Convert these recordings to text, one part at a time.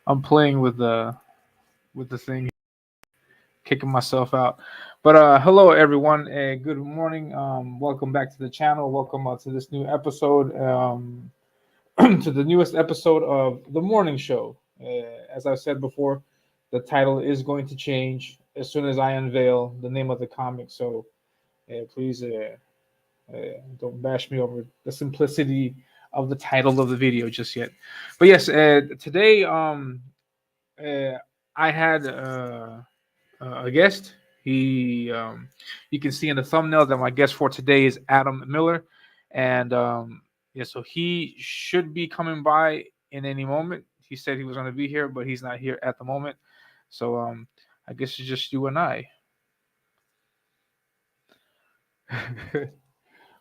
I'm playing with the thing, kicking myself out. But hello everyone. Good morning. Welcome back to the channel. Welcome to this new episode. To the newest episode of the morning show. As I've said before, the title is going to change as soon as I unveil the name of the comic. So please don't bash me over the simplicity of the title of the video just yet. But yes, today uh, I had a guest. He, you can see in the thumbnail that my guest for today is Adam Miller, and yeah, so he should be coming by in any moment. He said he was going to be here, but he's not here at the moment. So I guess it's just you and I.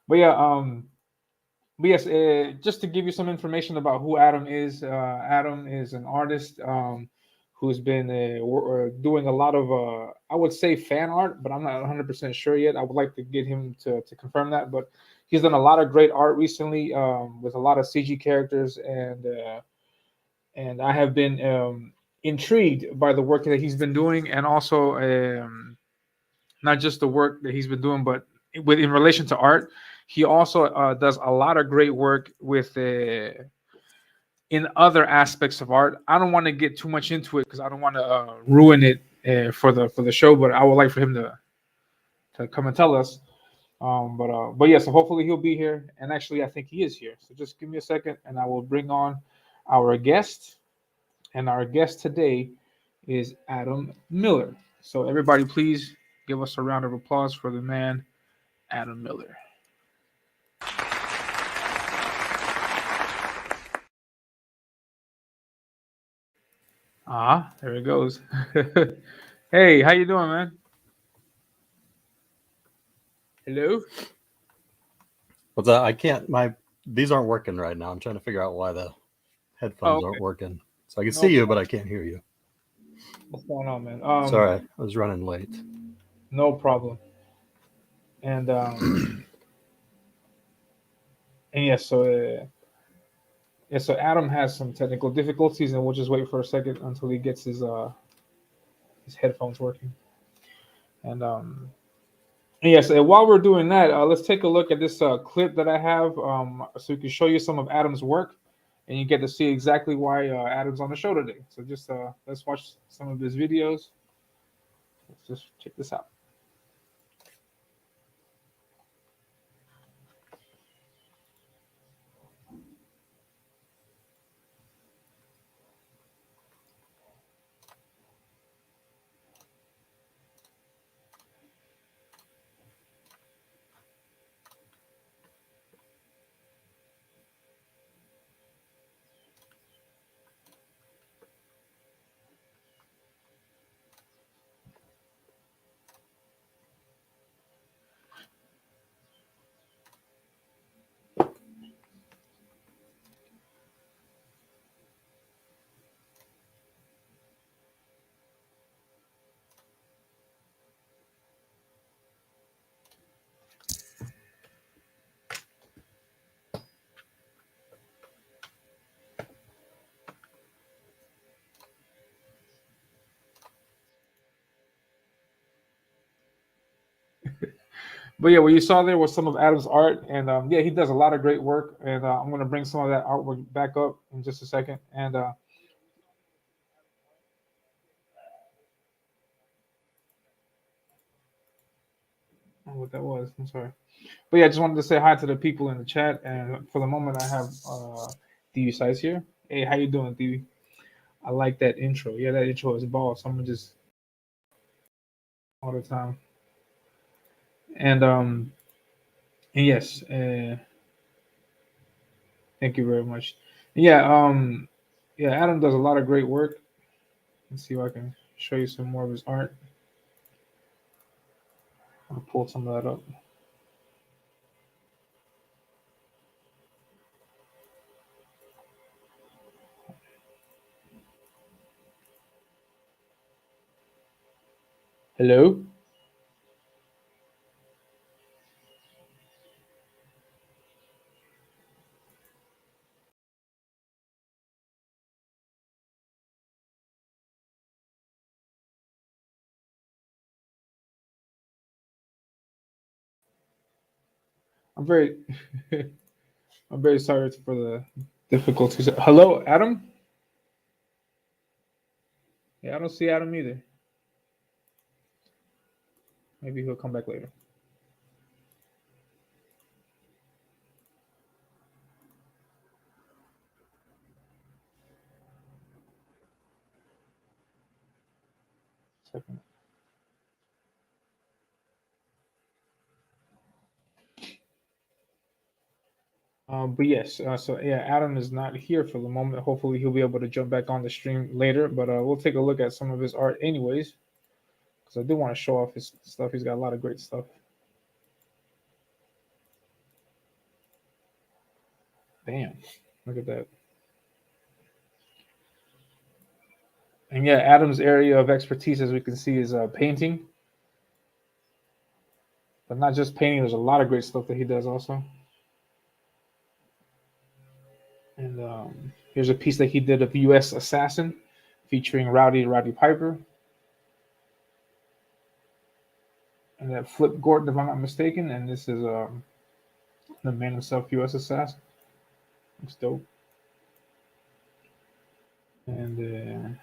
But yeah, but yes, just to give you some information about who Adam is, Adam is an artist who's been doing a lot of, I would say, fan art, but I'm not 100% sure yet. I would like to get him to confirm that. But he's done a lot of great art recently with a lot of CG characters, and I have been intrigued by the work that he's been doing, and also not just the work that he's been doing, but with in relation to art, he also does a lot of great work with in other aspects of art. I don't want to get too much into it because I don't want to ruin it for the show. But I would like for him to come and tell us. But yeah, so hopefully he'll be here. And actually, I think he is here. So just give me a second, and I will bring on our guest. And our guest today is Adam Miller. So everybody, please give us a round of applause for the man Adam Miller. Ah, there it goes. Hey, how you doing, man? Hello. What's that? I can't. These aren't working right now. I'm trying to figure out why the Oh, headphones aren't okay. working. So I can No see you, but problem. I can't hear you. What's going on, man? Sorry, I was running late. No problem. And and yes, yeah, so Adam has some technical difficulties, and we'll just wait for a second until he gets his headphones working. And yes, while we're doing that, let's take a look at this clip that I have, so we can show you some of Adam's work, and you get to see exactly why Adam's on the show today. So just let's watch some of his videos. Let's just check this out. But yeah, what you saw there was some of Adam's art, and yeah, he does a lot of great work. And I'm gonna bring some of that artwork back up in just a second. And I don't know what that was. I'm sorry. But yeah, I just wanted to say hi to the people in the chat. And for the moment, I have DV Size here. Hey, how you doing, DV? I like that intro. Yeah, that intro is boss. I'm gonna just all the time. And and yes, thank you very much. Yeah, yeah, Adam does a lot of great work. Let's see if I can show you some more of his art. I'll pull some of that up. Hello. I'm very, I'm very sorry for the difficulties. Hello, Adam. Yeah, I don't see Adam either. Maybe he'll come back later. Second. But yes, so yeah, Adam is not here for the moment. Hopefully, he'll be able to jump back on the stream later. But we'll take a look at some of his art, anyways, because I do want to show off his stuff. He's got a lot of great stuff. Damn, look at that. And yeah, Adam's area of expertise, as we can see, is painting. But not just painting. There's a lot of great stuff that he does also. And here's a piece that he did of U.S. Assassin, featuring Rowdy Piper. And that Flip Gordon, if I'm not mistaken. And this is the man himself, U.S. Assassin. Looks dope. And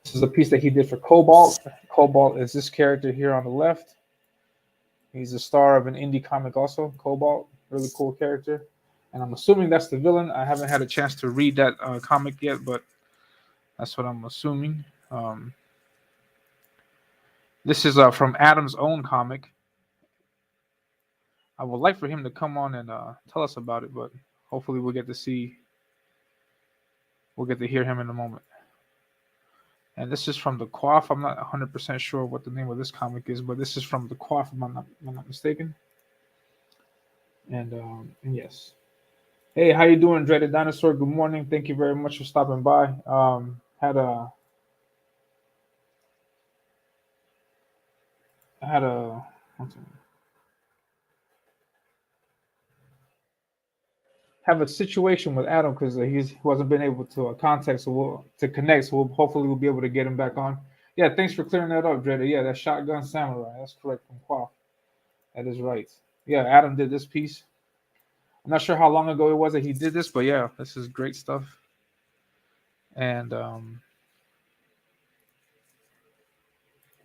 this is a piece that he did for Cobalt. Cobalt is this character here on the left. He's the star of an indie comic also, Cobalt. Really cool character. And I'm assuming that's the villain. I haven't had a chance to read that comic yet, but that's what I'm assuming. This is from Adam's own comic. I would like for him to come on and tell us about it, but hopefully we'll get to hear him in a moment. And this is from The Quaff. I'm not 100% sure what the name of this comic is, but this is from The Quaff, if I'm not mistaken. And yes. Hey, how you doing, Dreaded Dinosaur? Good morning. Thank you very much for stopping by. Had a have a situation with Adam because he wasn't been able to contact, to connect. So hopefully we'll be able to get him back on. Yeah, thanks for clearing that up, Dreaded. Yeah, that Shotgun Samurai. That's correct from Quaff. That is right. Yeah, Adam did this piece. I'm not sure how long ago it was that he did this, but yeah, this is great stuff. And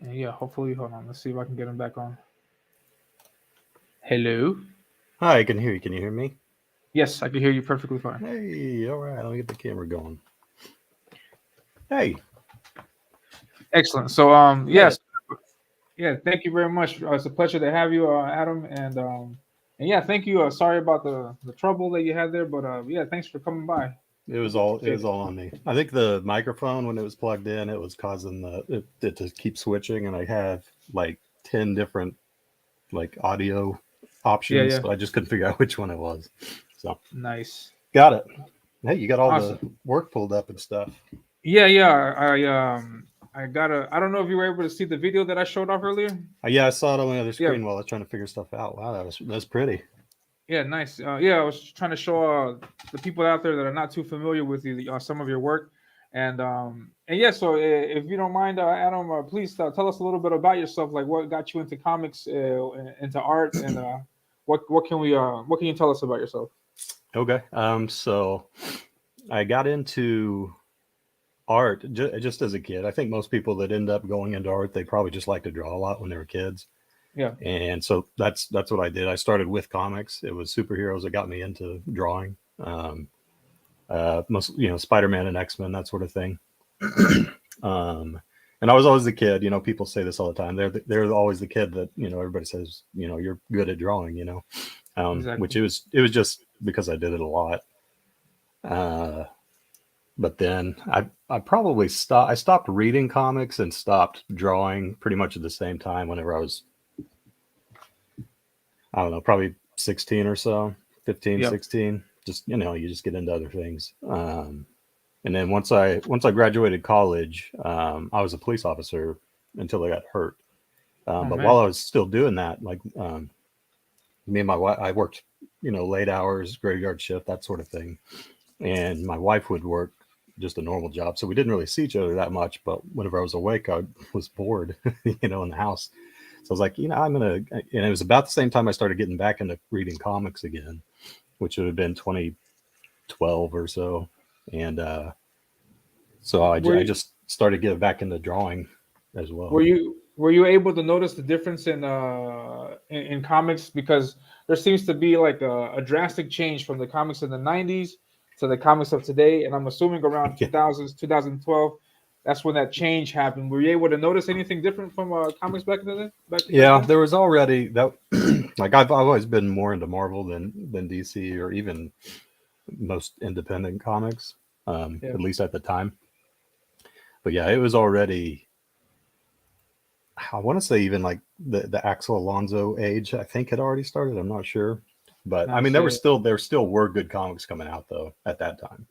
yeah, hopefully, hold on. Let's see if I can get him back on. Hello. Hi, I can hear you. Can you hear me? Yes, I can hear you perfectly fine. Hey, all right. Let me get the camera going. Hey. Excellent. So, yes. Yeah, thank you very much. It's a pleasure to have you, Adam. And yeah, thank you. Sorry about the trouble that you had there, but yeah, thanks for coming by. It was all on me. I think the microphone, when it was plugged in, it was causing it to keep switching, and I have like 10 different like audio options. Yeah. So I just couldn't figure out which one it was. So nice. Got it. Hey, you got all the work pulled up and stuff. Yeah. I don't know if you were able to see the video that I showed off earlier. Yeah, I saw it on the other screen while I was trying to figure stuff out. Wow, that's pretty. Yeah, nice. Yeah, I was trying to show the people out there that are not too familiar with you, some of your work, and yeah. So if you don't mind, Adam, please tell us a little bit about yourself. Like, what got you into comics, into art, and what can you tell us about yourself? Okay. So I got into art just as a kid. I think most people that end up going into art, they probably just like to draw a lot when they were kids. Yeah. And so that's what I did. I started with comics. It was superheroes that got me into drawing. Most, Spider-Man and X-Men, that sort of thing. And I was always the kid, people say this all the time. They're always the kid that, everybody says, you're good at drawing, exactly. Which it was just because I did it a lot. But then I probably stopped reading comics and stopped drawing pretty much at the same time whenever I was, I don't know, probably 16 or so, 15, 16, just, you just get into other things. And then once I graduated college, I was a police officer until I got hurt. But while I was still doing that, like me and my wife, I worked, late hours, graveyard shift, that sort of thing. And my wife would work just a normal job. So we didn't really see each other that much. But whenever I was awake, I was bored, in the house. So I was like, and it was about the same time I started getting back into reading comics again, which would have been 2012 or so. And so Were I you, just started getting back into drawing as well. were you able to notice the difference in comics, because there seems to be like a drastic change from the comics in the 90s to the comics of today, and I'm assuming around Yeah. 2000s 2012, that's when that change happened. Were you able to notice anything different from comics back then? Back Yeah, then? there was already that. Like I've always been more into Marvel than DC or even most independent comics, Yeah. at least at the time. But yeah, it was already. I want to say even like the Axel Alonso age. I think had already started. I'm not sure, but I mean Nice. Yeah. there still were good comics coming out though at that time.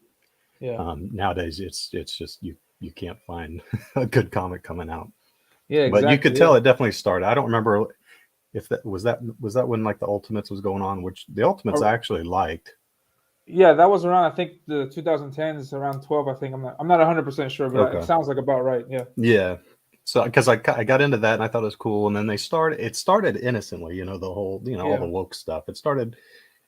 Yeah. Nowadays, it's just you can't find a good comic coming out. Yeah. But you Exactly. could Yeah. tell it definitely started. I don't remember if that when like the Ultimates was going on, which the Ultimates I Or- actually liked. yeah, that was around, I think, the 2010s, around 12. I think I'm not 100% sure, but it Okay. sounds like about right. Yeah. Yeah. So because I got into that and I thought it was cool, and then it started innocently, the whole all the Yeah. woke stuff. It started.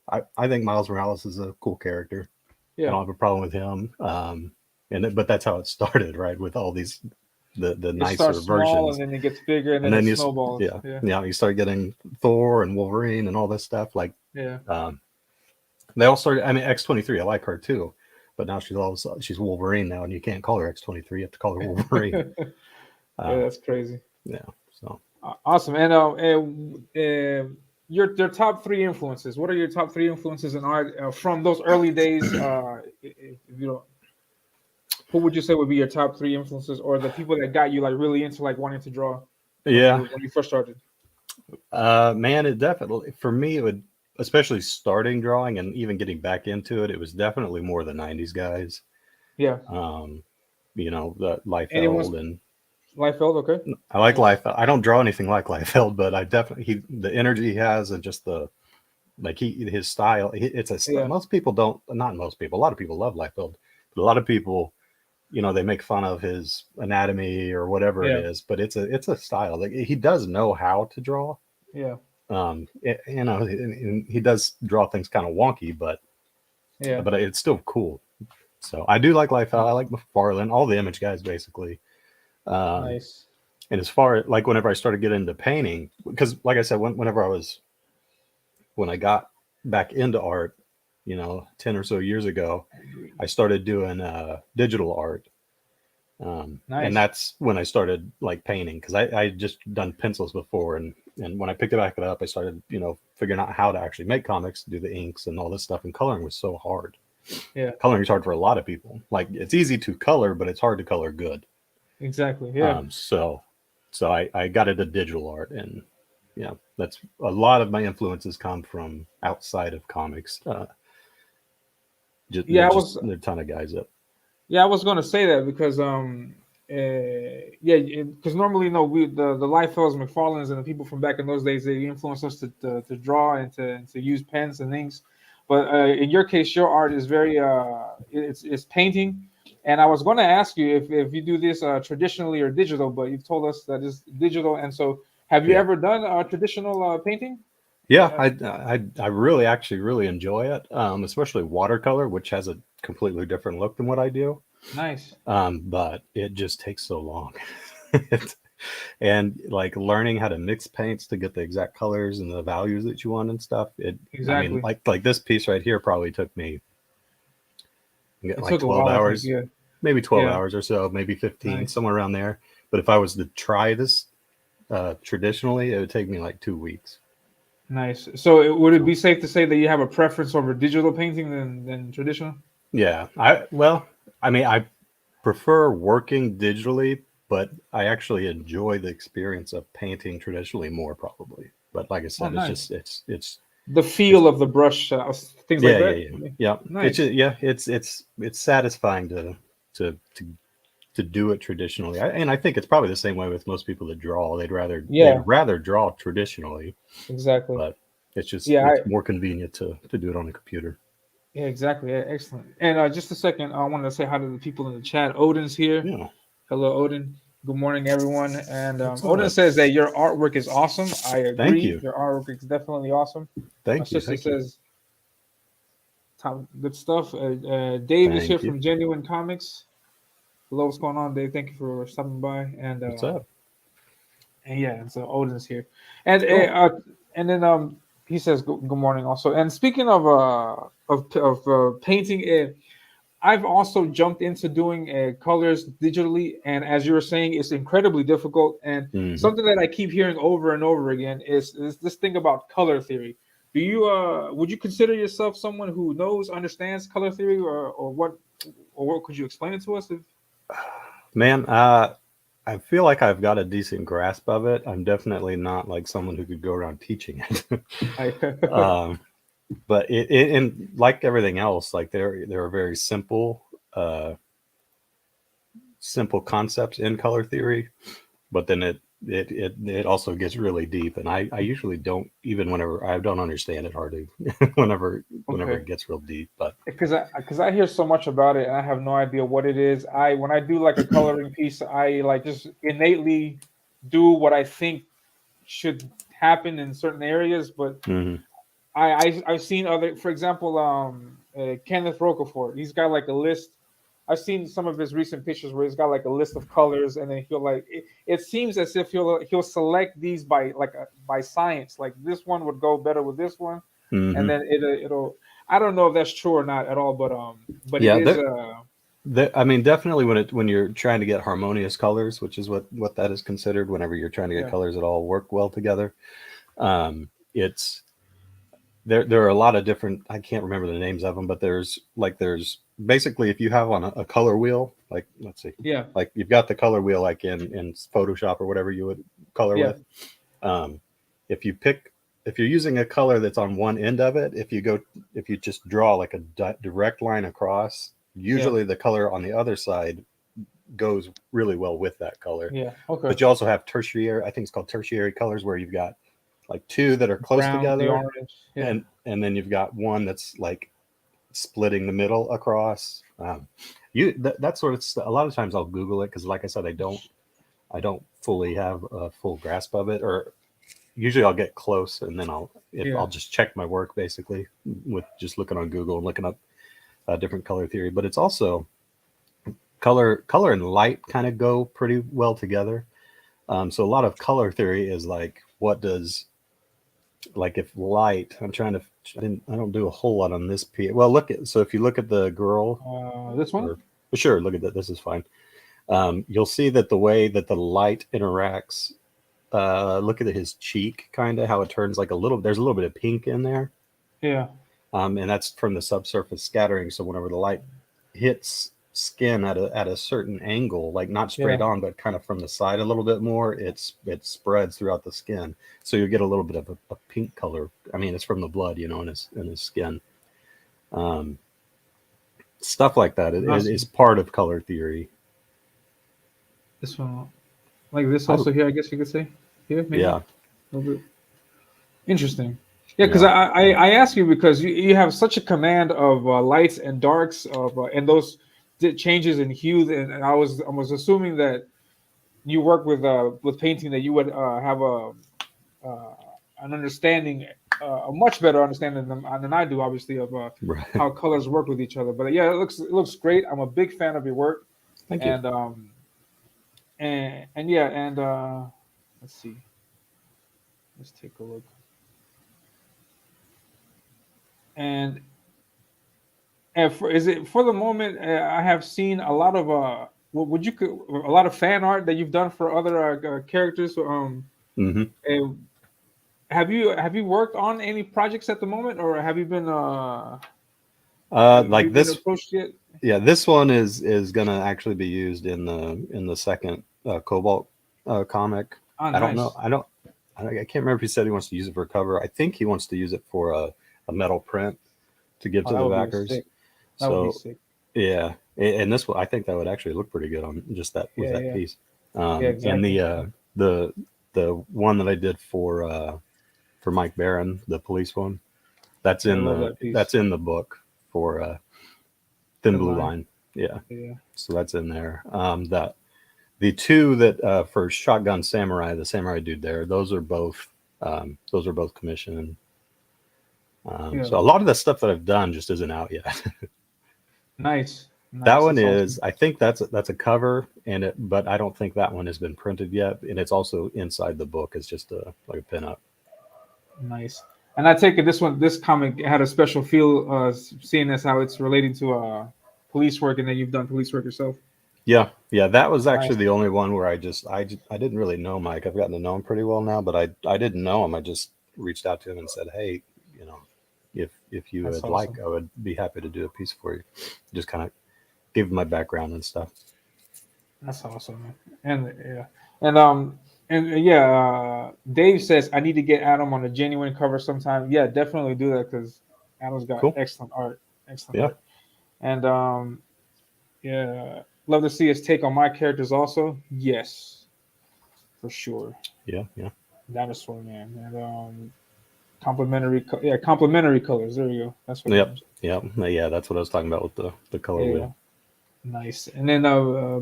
I think Miles Morales is a cool character. I Yeah. don't have a problem with him. But that's how it started, right? With all these the It nicer starts small and versions, then it gets bigger and and then it then snowballs. Yeah. you start getting Thor and Wolverine and all this stuff. Like Yeah. they all started. I mean, X-23. I like her too, but now she's Wolverine now, and you can't call her X-23. You have to call her Wolverine. Yeah, that's crazy. Yeah. So Awesome. And your top three influences. What are your top three influences in art from those early days? If you don't, who would you say would be your top three influences, or the people that got you like really into like wanting to draw yeah, when you first started? man, it definitely for me it would, especially starting drawing and even getting back into it. It was definitely more the '90s guys. Yeah. Um, the Anyone's Liefeld, and Liefeld? Okay. I like Nice. Liefeld. I don't draw anything like Liefeld, but I definitely the energy he has and just the like his style. It's a Yeah. most people don't, not most people. A lot of people love Liefeld, but a lot of people, they make fun of his anatomy or whatever it Yeah. is. But it's a style. Like he does know how to draw. Yeah. And he does draw things kind of wonky, but Yeah. it's still cool. So I do like Liefeld. I like McFarlane, all the Image guys basically. Nice. And as far as like whenever I started getting into painting, because like I said, when I got back into art, 10 or so years ago, I started doing digital art. And Nice. that's when I started like painting, because I just done pencils before. And when I picked it back up, I started, figuring out how to actually make comics, do the inks and all this stuff. And coloring was so hard. Yeah. Coloring is hard for a lot of people. Like it's easy to color, but it's hard to color good. Exactly. Yeah. So I got into digital art, and that's a lot of my influences come from outside of comics. Yeah. There are a ton of guys that. Yeah, I was going to say that because yeah, because normally we the Liefelds, McFarlanes, and the people from back in those days, they influenced us to draw and to use pens and inks. But in your case, your art is very it's painting. And I was going to ask you if you do this traditionally or digital, but you've told us that it's digital. And so, have you ever done traditional painting? Yeah, I really actually really enjoy it, especially watercolor, which has a completely different look than what I do. Nice. But it just takes so long. And like learning how to mix paints to get the exact colors and the values that you want and stuff. Exactly. I mean, like this piece right here probably took me It like took a 12 while, I think. hours, Yeah. maybe 12 Yeah. hours or so, maybe 15, Nice. somewhere around there. But if I was to try this traditionally, it would take me like 2 weeks. Nice. So, would it be safe to say that you have a preference over digital painting than traditional? Yeah. I mean, I prefer working digitally, but I actually enjoy the experience of painting traditionally more probably. But like I said, Nice. it's just it's The feel of the brush, things like that. yeah. Nice. It's satisfying to do it traditionally. And I think it's probably the same way with most people that draw. They'd rather draw traditionally, Exactly. but it's more convenient to do it on a computer. Yeah, exactly. Yeah, excellent. And just a second, I wanted to say hi to the people in the chat. Odin's here. Yeah. Hello, Odin. Good morning, everyone. And What's Odin up? says that your artwork is awesome. I Thank agree. you. Your artwork is definitely awesome. My Thank you. sister Thank you. says, "Tom, good stuff." Dave is here Thank you. from Genuine Comics. Hello, what's going on, Dave? Thank you for stopping by. What's up? And yeah, and so Odin's here, and Cool. and then he says good morning also. And speaking of painting, I've also jumped into doing colors digitally, and as you were saying, it's incredibly difficult. And Hmm. something that I keep hearing over and over again is this thing about color theory. Do you would you consider yourself someone who understands color theory, or what could you explain it to us? If, Man, I feel like I've got a decent grasp of it. I'm definitely not like someone who could go around teaching it. I, um, but it and like everything else, like there are very uh, simple concepts in color theory, but then it also gets really deep, and I usually don't, even whenever I don't understand it hardly whenever okay. it gets real deep. But Because I hear so much about it and I have no idea what it is. I When I do like a coloring piece, I like just innately do what I think should happen in certain areas. But mhm. I've seen other, for example, Kenneth Rocafort. He's got like a list. I've seen some of his recent pictures where he's got like a list of colors, and then he'll like it seems as if he'll select these by by science. Like this one would go better with this one, and Mhm. then it'll. I don't know if that's true or not at all, but it Yeah, is I mean, definitely when you're trying to get harmonious colors, which is what that is considered. Whenever you're trying to get yeah, colors that all work well together, it's there are a lot of different. I can't remember the names of them, but there's basically, if you have on a color wheel, like let's see, yeah, like you've got the color wheel like in Photoshop or whatever you would color yeah, with. Um, if you pick if you're using a color that's on one end of it, if you just draw like a direct line across, yeah, usually the color on the other side goes really well with that color. yeah. Okay. But you also have tertiary, I think it's called tertiary colors, where you've got like two that are close Brown, the together, orange. Yeah, and then you've got one that's like splitting the middle across. That sort of stuff. A lot of times I'll Google it because, like I said, I don't fully have a full grasp of it, or usually I'll get close and then I'll yeah. just check my work basically with just looking on Google and looking up different color theory. But it's also color and light kind of go pretty well together. So a lot of color theory is like, what does, like, if light, I don't do a whole lot on this piece. Well, so if you look at the girl, This one. or sure, look at that, this is fine. You'll see that the way that the light interacts, look at his cheek, kind of how it turns like there's a little bit of pink in there. Yeah, And that's from the subsurface scattering. So whenever the light hits skin at a certain angle, like not yeah. straight on, but kind of from the side a little bit more, it spreads throughout the skin. So you get a little bit of a pink color. I mean, it's from the blood, in his skin. Um, Stuff like that is Awesome. part of color theory. This one, like this I, also here. I guess you could say here maybe yeah, a little bit. Interesting. Yeah, because yeah, I ask you because you have such a command of lights and darks and those changes in hue, and I was assuming that you work with painting that you would have uh, an understanding, a much better understanding than I do, obviously, of right. how colors work with each other. But yeah, it looks great. I'm a big fan of your work, Thank you. and and yeah, and let's see, let's take a look. And is it for the moment? I have seen a lot of would you a lot of fan art that you've done for other characters. Hmm. Uh, have you worked on any projects at the moment, or have Like you been this, approached yet? yeah, this one is gonna actually be used in the second Cobalt comic. Ah, I don't know. nice. I can't remember if he said he wants to use it for cover. I think he wants to use it for a metal print to give Oh, to that the would be backers. sick. That would be So sick. yeah, and this one, I think that would actually look pretty good on just that with Yeah, that yeah, piece. yeah. And Exactly. the the one that I did for Mike Barron, the police one, Yeah, I love that piece. that's in the book for Thin The Blue line. Line. Yeah, Yeah, so that's in there. The two that for Shotgun Samurai, the samurai dude there, those are both commissioned. Yeah. So a lot of the stuff that I've done just isn't out yet. Nice. That Nice. one That's is, awesome. I think that's a cover, but I don't think that one has been printed yet, and it's also inside the book. It's just like a pinup. Nice. And I take it this comic had a special feel, seeing as how it's relating to police work, and then you've done police work yourself. Yeah, that was actually Nice. the only one where I didn't really know Mike. I've gotten to know him pretty well now, but I didn't know him. I just reached out to him and said, hey, if you That's would like, awesome. I would be happy to do a piece for you. Just kind of give him my background and stuff. That's awesome, man. And yeah, Dave says I need to get Adam on a genuine cover sometime. Yeah, definitely do that because Adam's got Cool. excellent art. Excellent Yeah. art. And yeah, love to see his take on my characters also. Yes, for sure. Yeah. Dinosaur Man. And complimentary colors. There we go. That's what it Yep. is. Yeah, that's what I was talking about with the color Yeah. wheel. Nice. And then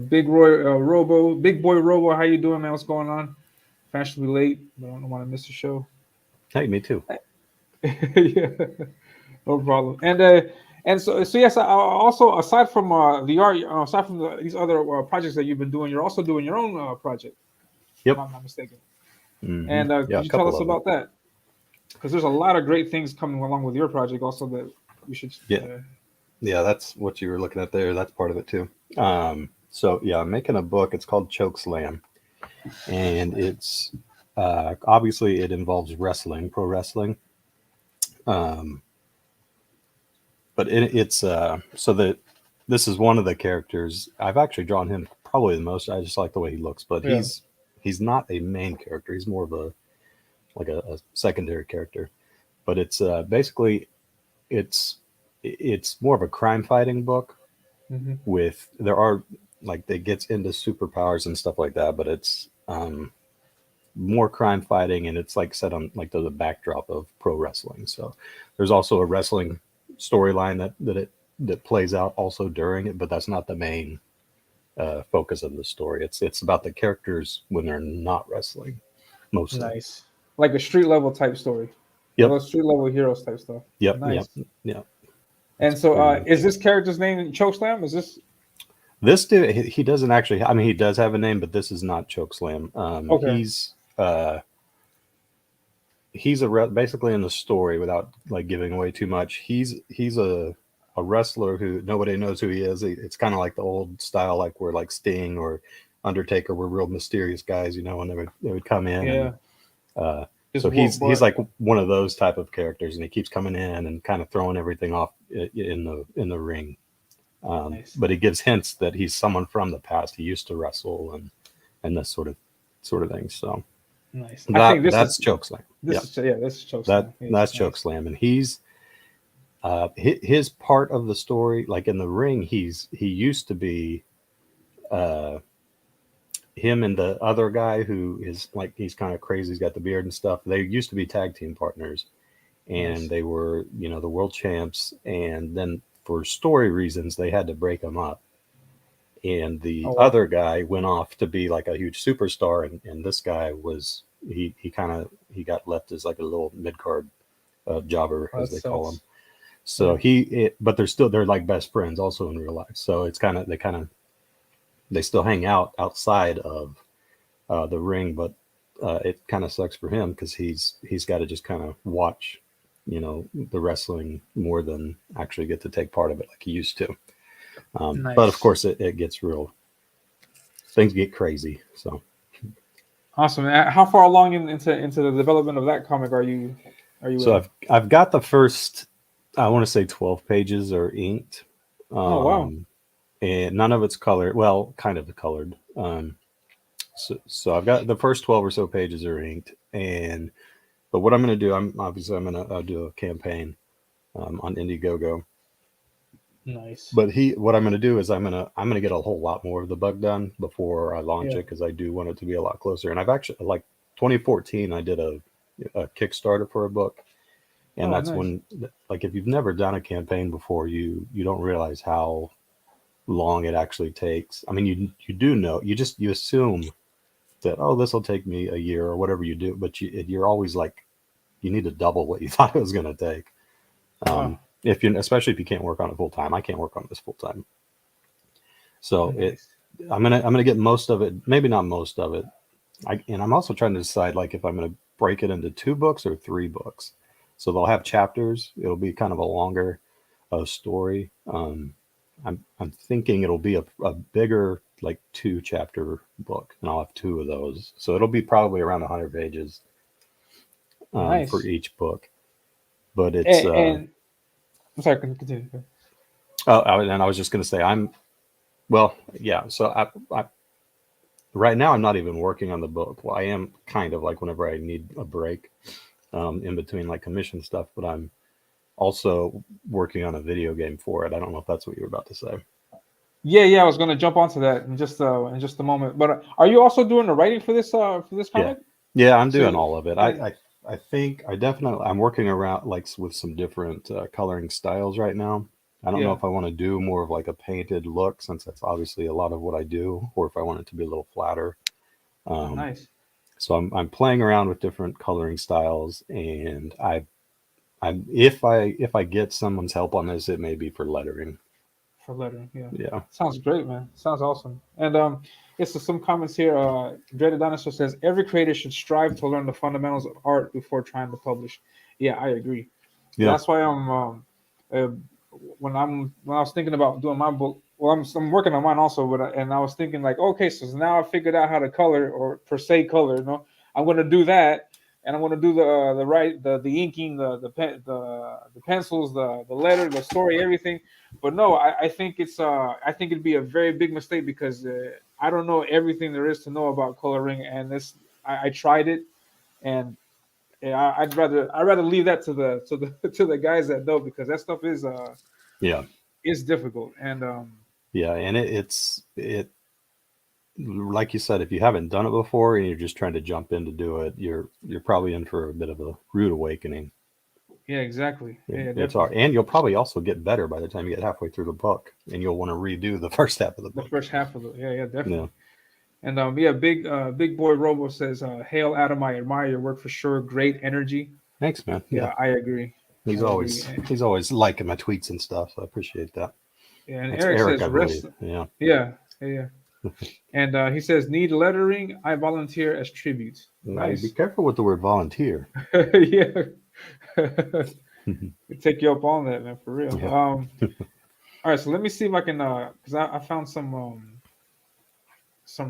Big Boy Robo, how you doing, man? What's going on? Fashionably late, but I don't want to miss the show. Hey, me too. Yeah, no problem. And so yes, I also aside from the art, aside from these other projects that you've been doing, you're also doing your own project. Yep. If I'm not mistaken. Mm-hmm. And Yeah, could you tell us about that? Because there's a lot of great things coming along with your project, also that we should. Yeah, that's what you were looking at there. That's part of it too. So yeah, I'm making a book. It's called Choke Slam, and it's obviously it involves wrestling, pro wrestling. But it's so that this is one of the characters. I've actually drawn him probably the most. I just like the way he looks, but Yeah. he's not a main character. He's more of a secondary character. But it's basically it's more of a crime fighting book. Mm-hmm. With there are like they gets into superpowers and stuff like that, but it's more crime fighting, and it's like set on like the backdrop of pro wrestling. So there's also a wrestling storyline that plays out also during it, but that's not the main focus of the story. It's about the characters when they're not wrestling mostly. Nice, like a street level type story. Yep. Those street level heroes type stuff. Yep. Nice. Yep. And so, is this character's name Chokeslam? Is this dude? He doesn't actually. I mean, he does have a name, but this is not Chokeslam. okay? He's basically in the story, without like giving away too much. He's a wrestler who nobody knows who he is. It's kind of like the old style, like where like Sting or Undertaker were real mysterious guys, when they would come in. Yeah. And, so he's like one of those type of characters, and he keeps coming in and kind of throwing everything off in the ring. Nice. But he gives hints that he's someone from the past. He used to wrestle and this sort of thing. So nice. I think that's Chokeslam. This is Chokeslam. That's Chokeslam, and he's his part of the story. Like in the ring, he used to be him and the other guy who is like he's kind of crazy. He's got the beard and stuff. They used to be tag team partners, and Nice. they were the world champs. And then for story reasons, they had to break them up. And the other guy went off to be like a huge superstar, and this guy was he got left as like a little mid card jobber, as they call him. So but they're like best friends also in real life. So it's they still hang out outside of the ring, but it kind of sucks for him because he's got to just kind of watch the wrestling more than actually get to take part of it like he used to. Nice. But of course it gets real, things get crazy. So awesome. How far along into the development of that comic are you so I've got the first, I want to say 12 pages are inked. Oh wow. And none of it's colored. Well, kind of colored. So I've got the first 12 or so pages are inked, but what I'm going to do, I'm going to do a campaign on Indiegogo. Nice. But what I'm going to do is I'm going to get a whole lot more of the book done before I launch it, because I do want it to be a lot closer. And I've actually, like 2014, I did a Kickstarter for a book, and that's nice. When, like, if you've never done a campaign before, you don't realize how long it actually takes. I mean, you do know, you assume that, oh, this will take me a year or whatever you do, but you're always like, you need to double what you thought it was going to take. Wow. If you, especially if you can't work on it full time. I can't work on this full time, so Nice. I'm gonna get most of it, maybe not most of it. And I'm also trying to decide like if I'm gonna break it into 2 books or 3 books. So they'll have chapters. It'll be kind of a longer story. I'm thinking it'll be a bigger like 2-chapter book, and I'll have 2 of those. So it'll be probably around 100 pages for Nice. each book. But it's And I'm sorry, continue. and I was just gonna say well, yeah. So I right now I'm not even working on the book. Well, I am kind of like whenever I need a break in between like commission stuff, but I'm also working on a video game for it. I don't know if that's what you were about to say. Yeah, I was gonna jump onto that in just a moment. But are you also doing the writing for this Yeah, comic? yeah, I'm doing So all of it. I think I definitely I'm working around like with some different coloring styles right now. I don't know yeah, if I want to do more of like a painted look since that's obviously a lot of what I do, or if I want it to be a little flatter. oh, Um, nice so I'm playing around with different coloring styles, and if I get someone's help on this, it may be for lettering. for lettering. Yeah, Yeah, sounds great, man. Sounds awesome. And yes, so some comments here. Dreaded Dinosaur says every creator should strive to learn the fundamentals of art before trying to publish. Yeah, I agree. yeah, That's why I'm uh, when I was thinking about doing my book. Well, I'm working on mine also, but and I was thinking like, okay, so now I figured out how to color or per se color. You know, I'm going to do that, and I'm going to do the inking, the pencils, the letter, the story, everything. But no, I think I think it'd be a very big mistake because I don't know everything there is to know about coloring, and I tried it, and yeah, I'd rather leave that to the guys that know because that stuff yeah, is difficult and yeah. And it like you said, if you haven't done it before and you're just trying to jump in to do it, you're probably in for a bit of a rude awakening. yeah, exactly, yeah, It's hard, definitely. and you'll probably also get better by the time you get halfway through the book, and you'll want to redo the first half of the The book. first half of it, yeah, Yeah, definitely. And yeah, big boy Robo says, "Hail Adam, I admire your work for sure. Great energy." thanks, man. Yeah, Yeah, I agree. I he's agree. always he's always liking my tweets and stuff, so I appreciate that. Yeah, and That's Eric Eric, says, I "Rest." believe. Yeah, Yeah, yeah. And he says, "Need lettering? I volunteer as tribute." now be Nice. careful with the word volunteer. Yeah. We take you up on that, man, for real. Yeah, All right, so let me see if I can, because I found some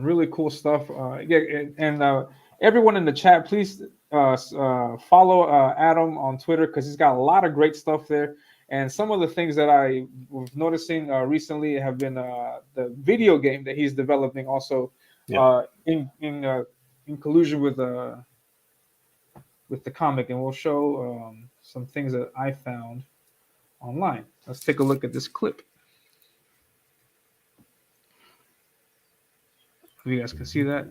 really cool stuff. Yeah, and everyone in the chat, please follow Adam on Twitter because he's got a lot of great stuff there. And some of the things that I was noticing recently have been the video game that he's developing, also yeah. in collusion with the comic, and we'll show some things that I found online. Let's take a look at this clip. If you guys can see that.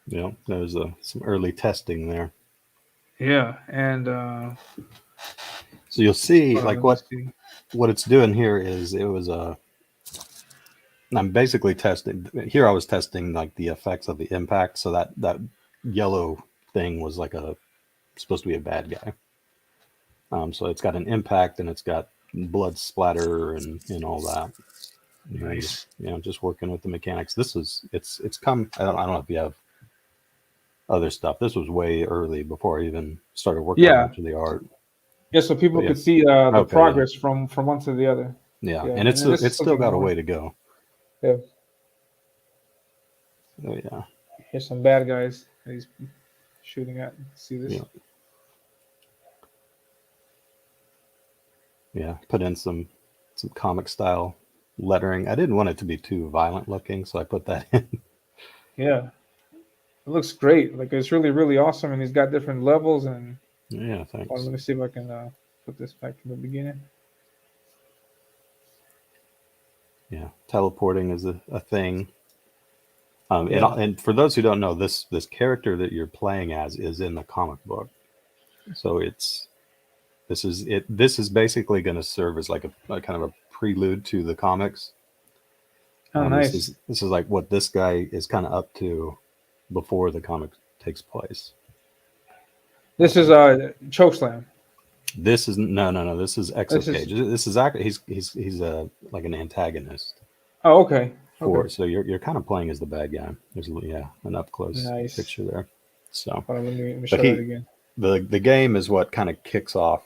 Yeah, there's some early testing there. Yeah, and So you'll see, hold on, like let me see. what it's doing here is it was a. I'm basically testing here. I was testing like the effects of the impact. So that yellow thing was like supposed to be a bad guy. So it's got an impact and it's got blood splatter and all that. And I'm just Nice. just working with the mechanics. This is it's come. I don't know if you have other stuff. This was way early before I even started working on Yeah, much of the art. yeah. So people But yeah, could see the okay, yeah, progress from one to the other. yeah, Yeah, and and then this is it's still something got a more. way to go. Yeah, Oh yeah, here's some bad guys that he's shooting at. See this? yeah, yeah. Put in some comic style lettering. I didn't want it to be too violent looking, so I put that in. Yeah, it looks great. Like it's really awesome, and he's got different levels. And Yeah, hold on, thanks. let me see if I can put this back to the beginning. Yeah, teleporting is a thing. Yeah, And for those who don't know, this character that you're playing as is in the comic book. So this is it. This is basically going to serve as like a kind of a prelude to the comics. Oh, nice. This is like what this guy is kind of up to before the comic takes place. This is Chokeslam. This is no. This is This is Exocage. This is actually he's a like an antagonist oh, okay. for. Okay. So you're kind of playing as the bad guy. There's an up close Nice. picture there. So, Hold on, let me show but that again. the game is what kind of kicks off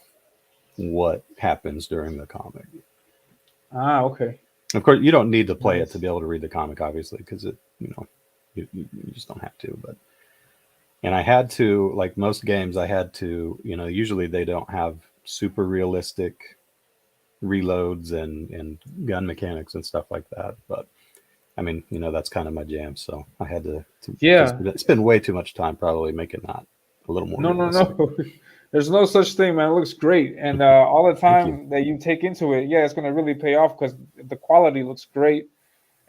what happens during the comic. Ah, okay. Of course, you don't need to play Nice. it to be able to read the comic, obviously, because you just don't have to. But and I had to, like most games, I had to, usually they don't have super realistic reloads and gun mechanics and stuff like that. But I mean, that's kind of my jam. So I had to Yeah. spend way too much time probably making that a little more No, realistic. no. There's no such thing, man. It looks great, and all the Thank you. time that you take into it, yeah, it's gonna really pay off because the quality looks great.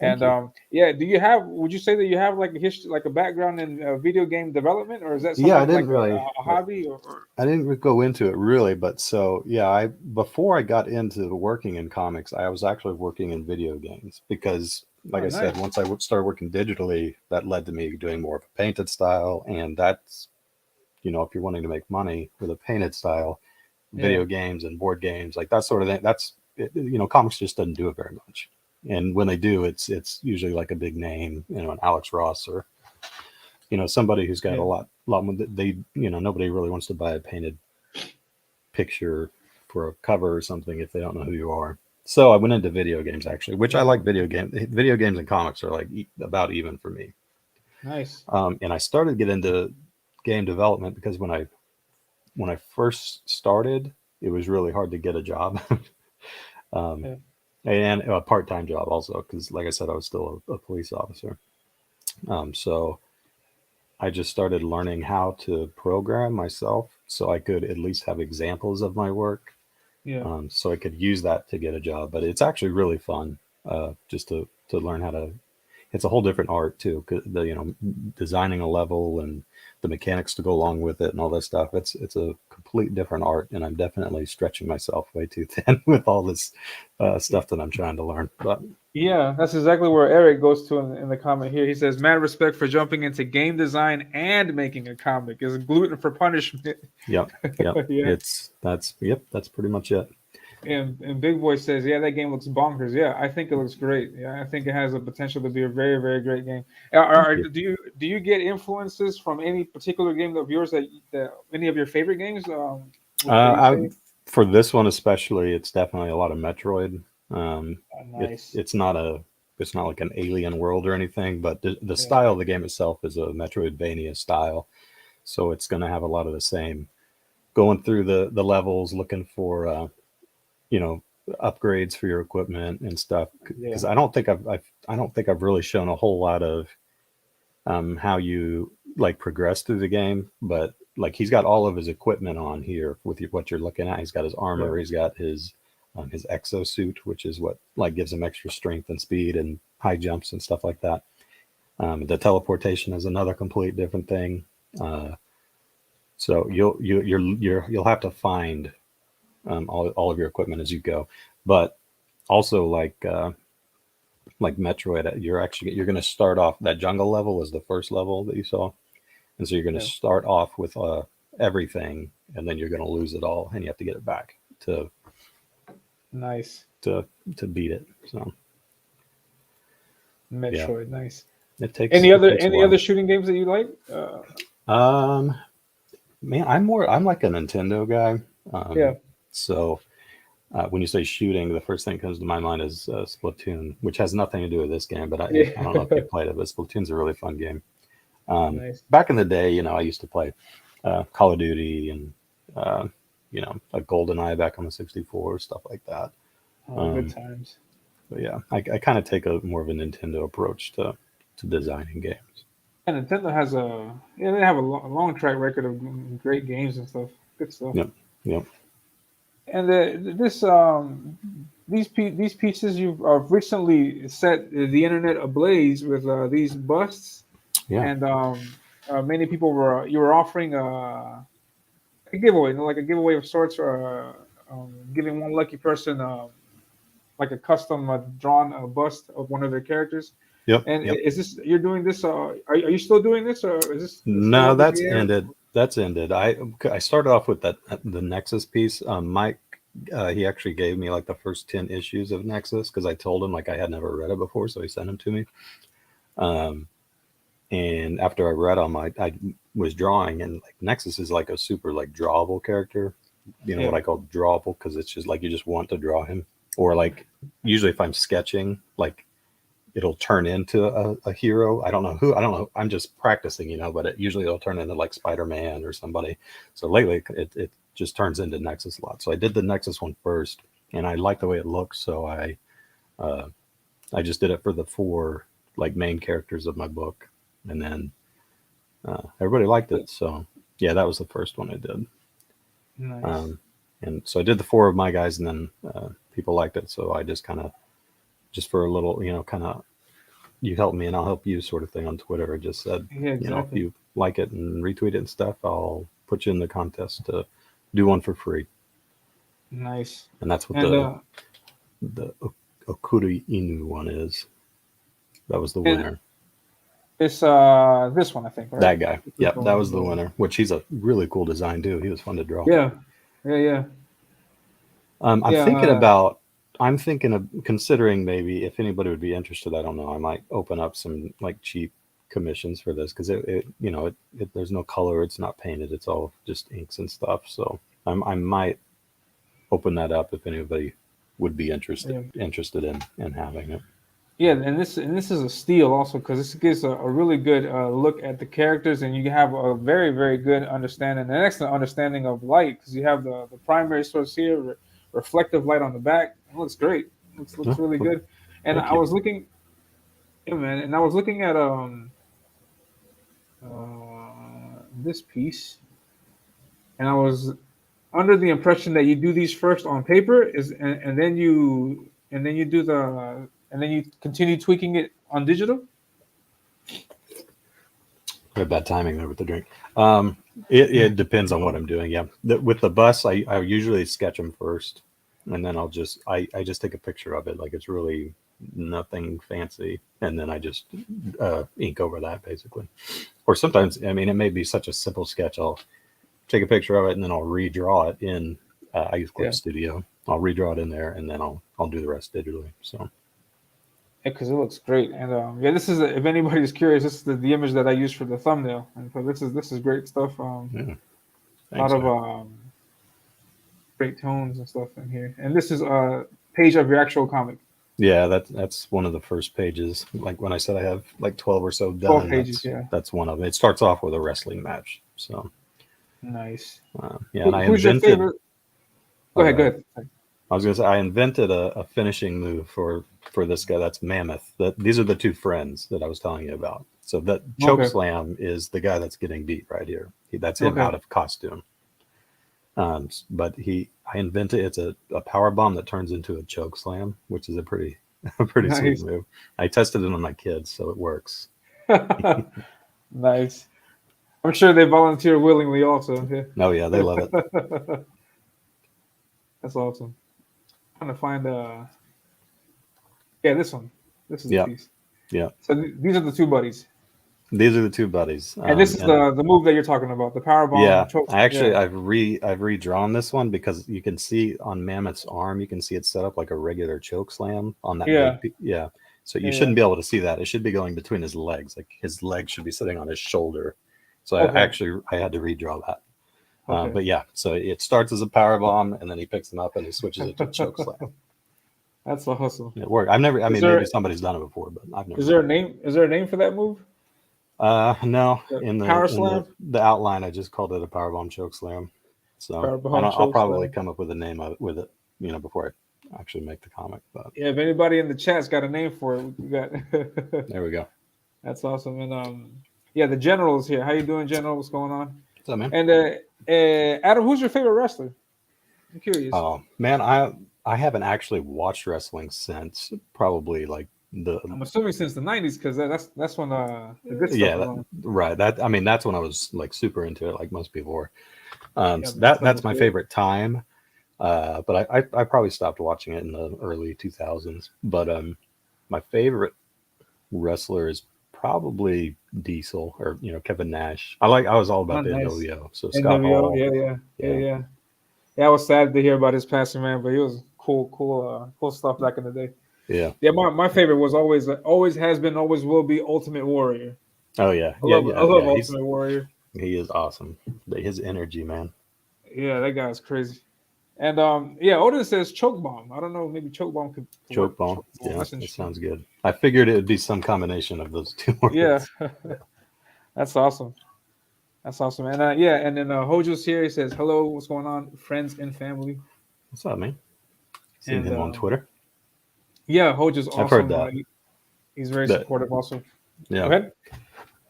Thank And you. yeah, would you say that you have like a history, like a background in video game development, or is that Yeah, I something didn't like really. a hobby? Or I didn't go into it really, but so yeah, I before I got into working in comics, I was actually working in video games because, like oh, I said, nice. once I started working digitally, that led to me doing more of a painted style, and that's if you're wanting to make money with a painted style, Yeah, video games and board games like that sort of thing, comics just doesn't do it very much, and when they do, it's usually like a big name, an Alex Ross or somebody who's got a yeah, lot more. They nobody really wants to buy a painted picture for a cover or something if they don't know who you are. So I went into video games actually, which I yeah. like. Video games and comics are like about even for me. Nice. And I started to get into game development because when I first started, it was really hard to get a job, um, Yeah, and a part-time job also because, like I said, I was still a police officer. So I just started learning how to program myself so I could at least have examples of my work, yeah, so I could use that to get a job. But it's actually really fun, just to learn how to. It's a whole different art too. 'Cause designing a level and the mechanics to go along with it and all that stuff. It's a complete different art, and I'm definitely stretching myself way too thin with all this stuff that I'm trying to learn. But yeah. That's exactly where Eric goes to in the comment here. He says, "Mad respect for jumping into game design and making a comic. Is gluten for punishment." yep, yep, Yeah. that's pretty much it. And Big Boy says, "Yeah, that game looks bonkers. Yeah, I think it looks great. Yeah, I think it has the potential to be a very, very great game." Thank you. Do you get influences from any particular game of yours that any of your favorite games? That you I say? For this one especially, it's definitely a lot of Metroid. Nice. It's not like an alien world or anything, but the Yeah. style of the game itself is a Metroidvania style, so it's going to have a lot of the same. Going through the levels, looking for you know upgrades for your equipment and stuff. Yeah. Because I don't think I've really shown a whole lot of how you like progress through the game, but like he's got all of his equipment on here with what you're looking at. He's got his armor, Yeah. he's got his exosuit, which is what like gives him extra strength and speed and high jumps and stuff like that. The teleportation is another complete different thing. Uh, so you'll have to find all of your equipment as you go, but also like Metroid, you're going to start off that jungle level is the first level that you saw. And so you're going to Yeah. start off with everything, and then you're going to lose it all, and you have to get it back to Nice. to to beat it. So yeah, Metroid. Nice. it takes Any it other takes a any while. other shooting games that you like? Um, Man, I'm like a Nintendo guy. Yeah. So when you say shooting, the first thing that comes to my mind is Splatoon, which has nothing to do with this game, but Yeah. I don't know if you played it, but Splatoon's a really fun game. Nice. Back in the day, I used to play Call of Duty and like GoldenEye back on the 64, stuff like that. Oh, good Um, times. but yeah, I kind of take a more of a Nintendo approach to designing games. Yeah, Nintendo has they have a long track record of great games and stuff. Good stuff. Yep, yep, And these pieces you've recently set the internet ablaze with these busts, yeah. and many people you were offering a giveaway, like a giveaway of sorts, or giving one lucky person like a custom drawn bust of one of their characters. Yep. And Yep. is this you're doing this? Are you still doing this, or is this still No, up in that's the air? ended. That's ended. I started off with the Nexus piece. Mike, he actually gave me like the first 10 issues of Nexus because I told him like I had never read it before, so he sent them to me. And after I read them, I was drawing, and like Nexus is like a super like drawable character. You know what I call drawable, because it's just like you just want to draw him, or like usually if I'm sketching, like it'll turn into a hero. I don't know. I'm just practicing, but usually it'll turn into like Spider-Man or somebody. So lately it just turns into Nexus a lot. So I did the Nexus one first, and I like the way it looks. So I just did it for the 4 like main characters of my book, and then everybody liked it. So yeah, that was the first one I did. Nice. And so I did the 4 of my guys, and then people liked it. So I just kind of, just for a little, kind of, you help me and I'll help you sort of thing on Twitter. I just said, Yeah, if exactly. you like it and retweet it and stuff, I'll put you in the contest to do one for free. Nice. And that's what And the Okuda Inu one is. That was the winner. it's this one, I think, right? That guy. Yep, that was the winner, which he's a really cool design too. He was fun to draw. Yeah. I'm thinking of considering maybe if anybody would be interested. I don't know. I might open up some like cheap commissions for this, because it there's no color. It's not painted. It's all just inks and stuff. So I might open that up if anybody would be interested in having it. Yeah, and this is a steal also, because this gives a really good look at the characters, and you have a very, very good understanding, an excellent understanding of light, because you have the primary source here, reflective light on the back. It looks great. Looks really good. And I was looking, and I was looking at this piece, and I was under the impression that you do these first on paper, and then you do and then you continue tweaking it on digital. I have bad timing there with the drink. It depends on what I'm doing. Yeah, with the bus, I usually sketch them first, and then I just take a picture of it, like it's really nothing fancy, and then I just ink over that basically. Or sometimes, it may be such a simple sketch, I'll take a picture of it and then I'll redraw it in. I use Clip Studio. I'll redraw it in there, and then I'll do the rest digitally. So. Yeah, because it looks great, and this is if anybody's curious, this is the image that I use for the thumbnail, and so this is great stuff. Thanks, a lot of great tones and stuff in here, and this is a page of your actual comic. Yeah, that's one of the first pages. Like when I said I have like 12 or so done. 12 pages, that's one of them. It starts off with a wrestling match. So nice. And I who's invented. Your favorite? Go ahead. I was going to say I invented a finishing move for this guy. That's Mammoth. These are the 2 friends that I was telling you about. So that choke slam is the guy that's getting beat right here. That's him out of costume. But I invented, it's a power bomb that turns into a choke slam, which is a pretty sweet move. I tested it on my kids, so it works. Nice. I'm sure they volunteer willingly also. Yeah. Oh yeah, they love it. That's awesome. I'm trying to find this one. This is the piece. Yeah. So these are the 2 buddies. These are the 2 buddies. And this is the move that you're talking about, the power bomb. Yeah. I've redrawn this one, because you can see on Mammoth's arm, you can see it set up like a regular choke slam on that. Yeah. So you shouldn't be able to see that. It should be going between his legs. Like his leg should be sitting on his shoulder. So I had to redraw that. But yeah, so it starts as a power bomb, and then he picks him up and he switches it to a choke slam. That's a hustle. It worked. Maybe somebody's done it before, but I've never. Is there a name? Is there a name for that move? No. In power slam? The outline, I just called it a powerbomb choke slam. So I'll probably come up with a name with it, before I actually make the comic. But yeah, if anybody in the chat's got a name for it, we got. There we go. That's awesome. And the General is here. How you doing, General? What's going on? What's up, man? And Adam, who's your favorite wrestler? I'm curious. Oh man, I haven't actually watched wrestling since probably like I'm assuming since the 90s, because that's when the good stuff was on. Right. That's when I was like super into it, like most people were. That's my favorite time. But I probably stopped watching it in the early 2000s. But my favorite wrestler is probably Diesel or Kevin Nash. I was all Oh, about the nice. NWO. So Scott NWO, Hall, yeah, yeah, yeah, yeah, yeah. Yeah, I was sad to hear about his passing, man, but he was cool stuff back in the day. yeah. Yeah, my favorite was always has been, always will be Ultimate Warrior. Oh yeah, I yeah, love I yeah, love yeah. Ultimate Warrior. He is awesome. His energy, man. Yeah, that guy's crazy. And yeah, Odin says choke bomb. I don't know, maybe choke bomb could Choke work. bomb. Choke bomb. Yeah, That's that interesting. sounds good. I figured it would be some combination of those two Yeah, words. that's awesome. That's awesome. And yeah, and then Hojo's here. He says, "Hello, what's going on, friends and family?" What's up, man? Seen And him on Twitter. yeah, Hojo's I've heard awesome. that. He's very That supportive. Also, go yeah. ahead.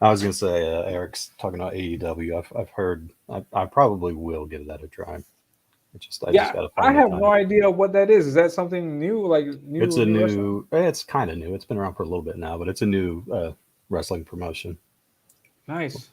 I was gonna say Eric's talking about AEW. I've heard. I probably will give that a try. I just Yeah, gotta I find the have no time. idea what that is. Is that something new? Like It's a new wrestling? new. It's kind of new. It's been around for a little bit now, but it's a new wrestling promotion. Nice.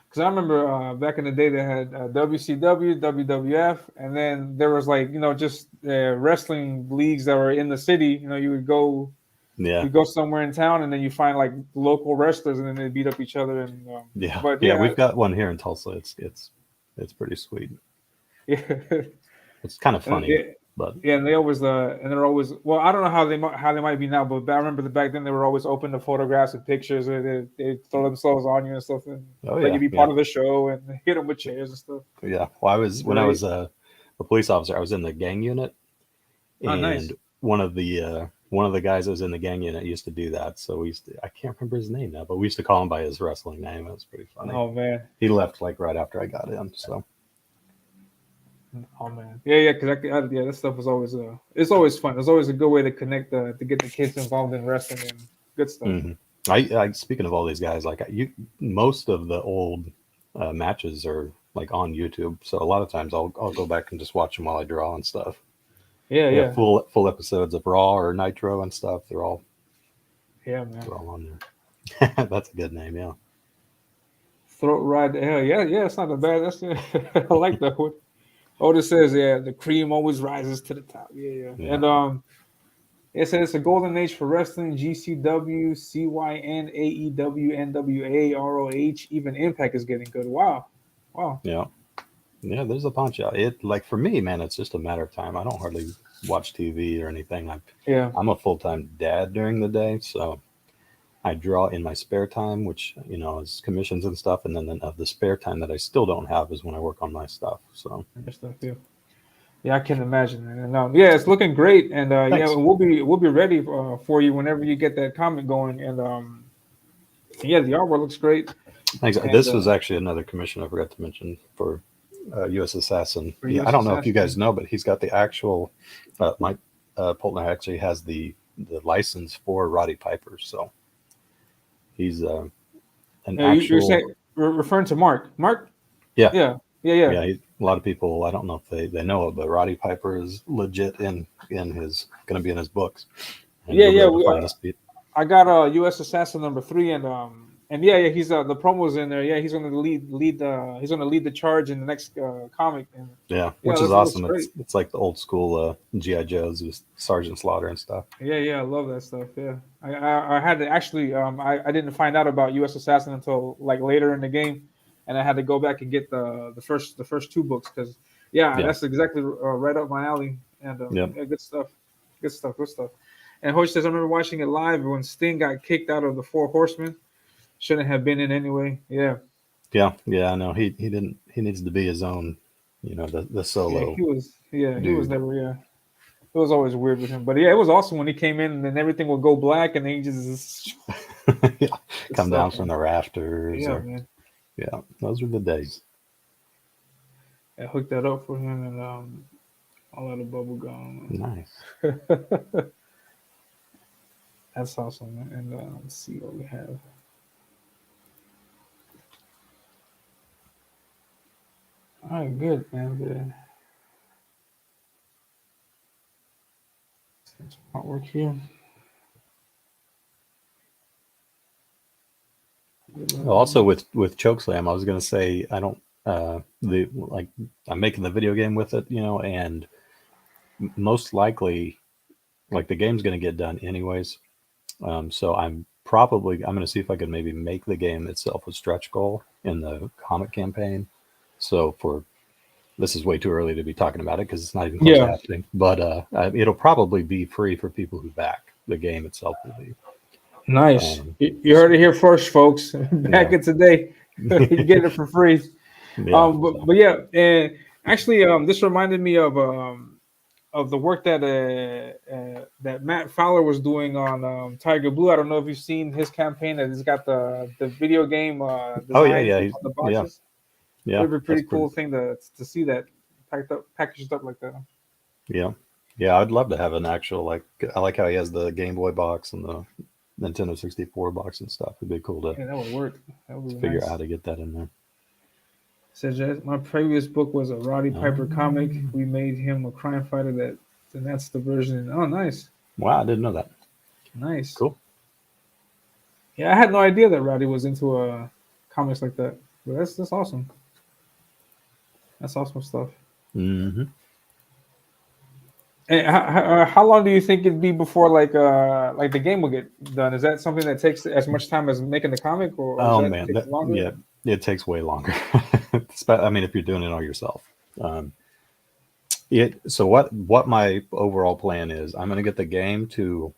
Because I remember back in the day they had WCW, WWF, and then there was like just wrestling leagues that were in the city. You would go Yeah, somewhere in town, and then you find like local wrestlers, and then they beat up each other. And yeah, but yeah. yeah, We've got one here in Tulsa. It's pretty sweet. yeah, It's kind of funny, yeah. but Yeah, and they always and they're always well. I don't know how they might be now, but I remember back then they were always open to photographs and pictures. And they throw themselves on you and stuff, and oh let yeah, you be yeah, part of the show and hit them with chairs and stuff. yeah. Well, It's when I great. was a police officer, I was in the gang unit, Oh, and nice. one of the guys that was in the gang unit used to do that. So I can't remember his name now, but we used to call him by his wrestling name. It was pretty funny. Oh man. He left like right after I got in. So Oh man. Yeah, yeah. Because yeah, that stuff was always it's always fun. It's always a good way to connect to get the kids involved in wrestling and good stuff. hmm I speaking of all these guys, like most of the old matches are like on YouTube. So a lot of times I'll go back and just watch them while I draw and stuff. Yeah, They have yeah, full episodes of Raw or Nitro and stuff. yeah, man. They're all on there. That's a good name, yeah. Throat ride to hell. Yeah, yeah. It's not a bad. That's I like that one. Otis says, yeah, the cream always rises to the top. Yeah, yeah. Yeah. And it says it's a golden age for wrestling. GCW, CYN, AEW, NWA, ROH, even Impact is getting good. Wow, wow. Yeah. Yeah, there's a bunch out. It like for me, man, it's just a matter of time. I don't hardly watch TV or anything. Yeah, I'm a full-time dad during the day, so I draw in my spare time, which is commissions and stuff, and then the spare time that I still don't have is when I work on my stuff. So good stuff. Yeah, yeah. I can imagine. And yeah, it's looking great. And yeah, thanks. we'll be ready for you whenever you get that comic going. And yeah, the artwork looks great. Thanks. And This was actually another commission I forgot to mention for U.S. Assassin. for Yeah, I US don't know if you guys Assassin. know, but he's got the actual. Mike Poltner actually has the license for Roddy Piper, so he's an You're actual. saying referring to Mark. Mark. Yeah, Yeah, yeah, yeah. yeah. A lot of people, I don't know if they know it, but Roddy Piper is legit in his going to be in his books, and Yeah, you'll be yeah. able to find this. I got U.S. Assassin #3, and yeah, yeah. He's the promo's in there. Yeah, he's gonna he's gonna lead the charge in the next comic. And Yeah, yeah, which is that looks awesome. great. It's like the old school GI Joes with Sergeant Slaughter and stuff. Yeah, yeah. I love that stuff. Yeah, I had to actually I didn't find out about U.S. Assassin until like later in the game, and I had to go back and get the first two books because yeah, Yeah, that's exactly right up my alley. And yeah, yeah, good stuff, good stuff, good stuff. And Hodge says I remember watching it live when Sting got kicked out of the Four Horsemen. Shouldn't have been in anyway. Yeah. yeah. I know he didn't. He needs to be his own, the Yeah, solo he was. Yeah, he was dude. never. Yeah, it was always weird with him. But yeah, it was awesome when he came in and then everything would go black and then he just Yeah, good come down stuff, from man. the rafters Yeah, or man. yeah, those were the days. I hooked that up for him and all of the bubble gum. Nice. That's awesome, man. And let's see what we have. All right, good, man. Good. Some artwork here. Also with Chokeslam, I was gonna say I don't the like I'm making the video game with it, and most likely, like the game's going to get done anyways. So I'm going to see if I can maybe make the game itself a stretch goal in the comic campaign. So this is way too early to be talking about it because it's not even close to happening. But it'll probably be free for people who back. The game itself will be. Nice. You heard it here first, folks. Back it today. You get it for free. Yeah. But yeah, and actually, this reminded me of the work that that Matt Fowler was doing on Tiger Blue. I don't know if you've seen his campaign that he's got the video game. Oh yeah, on the boxes. Yeah. It would be a pretty cool thing to see that packaged up like that. Yeah, I'd love to have an actual I like how he has the Game Boy box and the Nintendo 64 box and stuff. It'd be cool to that would work. That would figure out how to get that in there. Says my previous book was a Roddy Piper comic. We made him a crime fighter. And that's the version. Oh, nice. Wow, I didn't know that. Nice. Cool. Yeah, I had no idea that Roddy was into comics like that. But that's awesome. That's awesome stuff. Mm-hmm. And how long do you think it'd be before like the game will get done? Is that something that takes as much time as making the comic, or take longer? Yeah, it takes way longer. I mean, if you're doing it all yourself. So what my overall plan is, I'm going to get the game to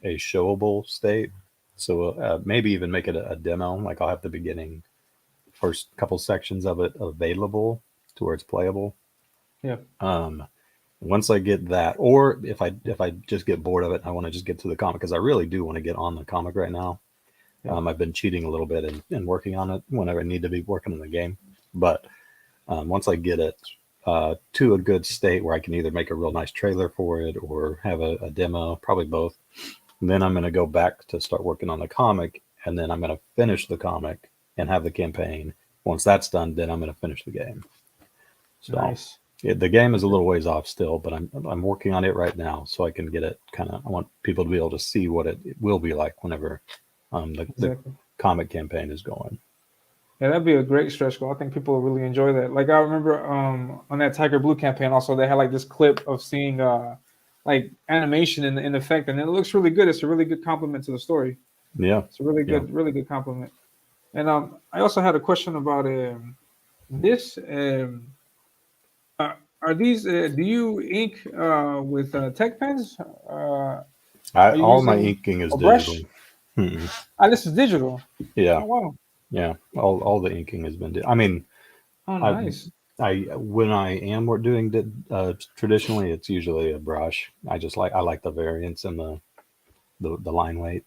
a showable state. So maybe even make it a demo. Like I'll have the beginning, first couple sections of it available to where it's playable. Yeah. Once I get that, or if I just get bored of it, I want to just get to the comic because I really do want to get on the comic right now. Yeah. I've been cheating a little bit and working on it whenever I need to be working on the game. But once I get it to a good state where I can either make a real nice trailer for it or have a demo, probably both, and then I'm going to go back to start working on the comic, and then I'm going to finish the comic and have the campaign. Once that's done, then I'm going to finish the game. So, nice. Yeah, the game is a little ways off still, but I'm working on it right now so I can get it kind of. I want people to be able to see what it will be like whenever the comic campaign is going. Yeah, that'd be a great stretch goal. I think people will really enjoy that. Like I remember on that Tiger Blue campaign, also they had like this clip of seeing like animation in effect, and it looks really good. It's a really good compliment to the story. Yeah, it's a really good compliment. And I also had a question about this. Are these? Do you ink with tech pens? All my inking is digital. This is digital. Yeah. Oh, wow. Yeah. All the inking has been. I mean, nice. When I am doing traditionally, it's usually a brush. I like the variance and the line weight.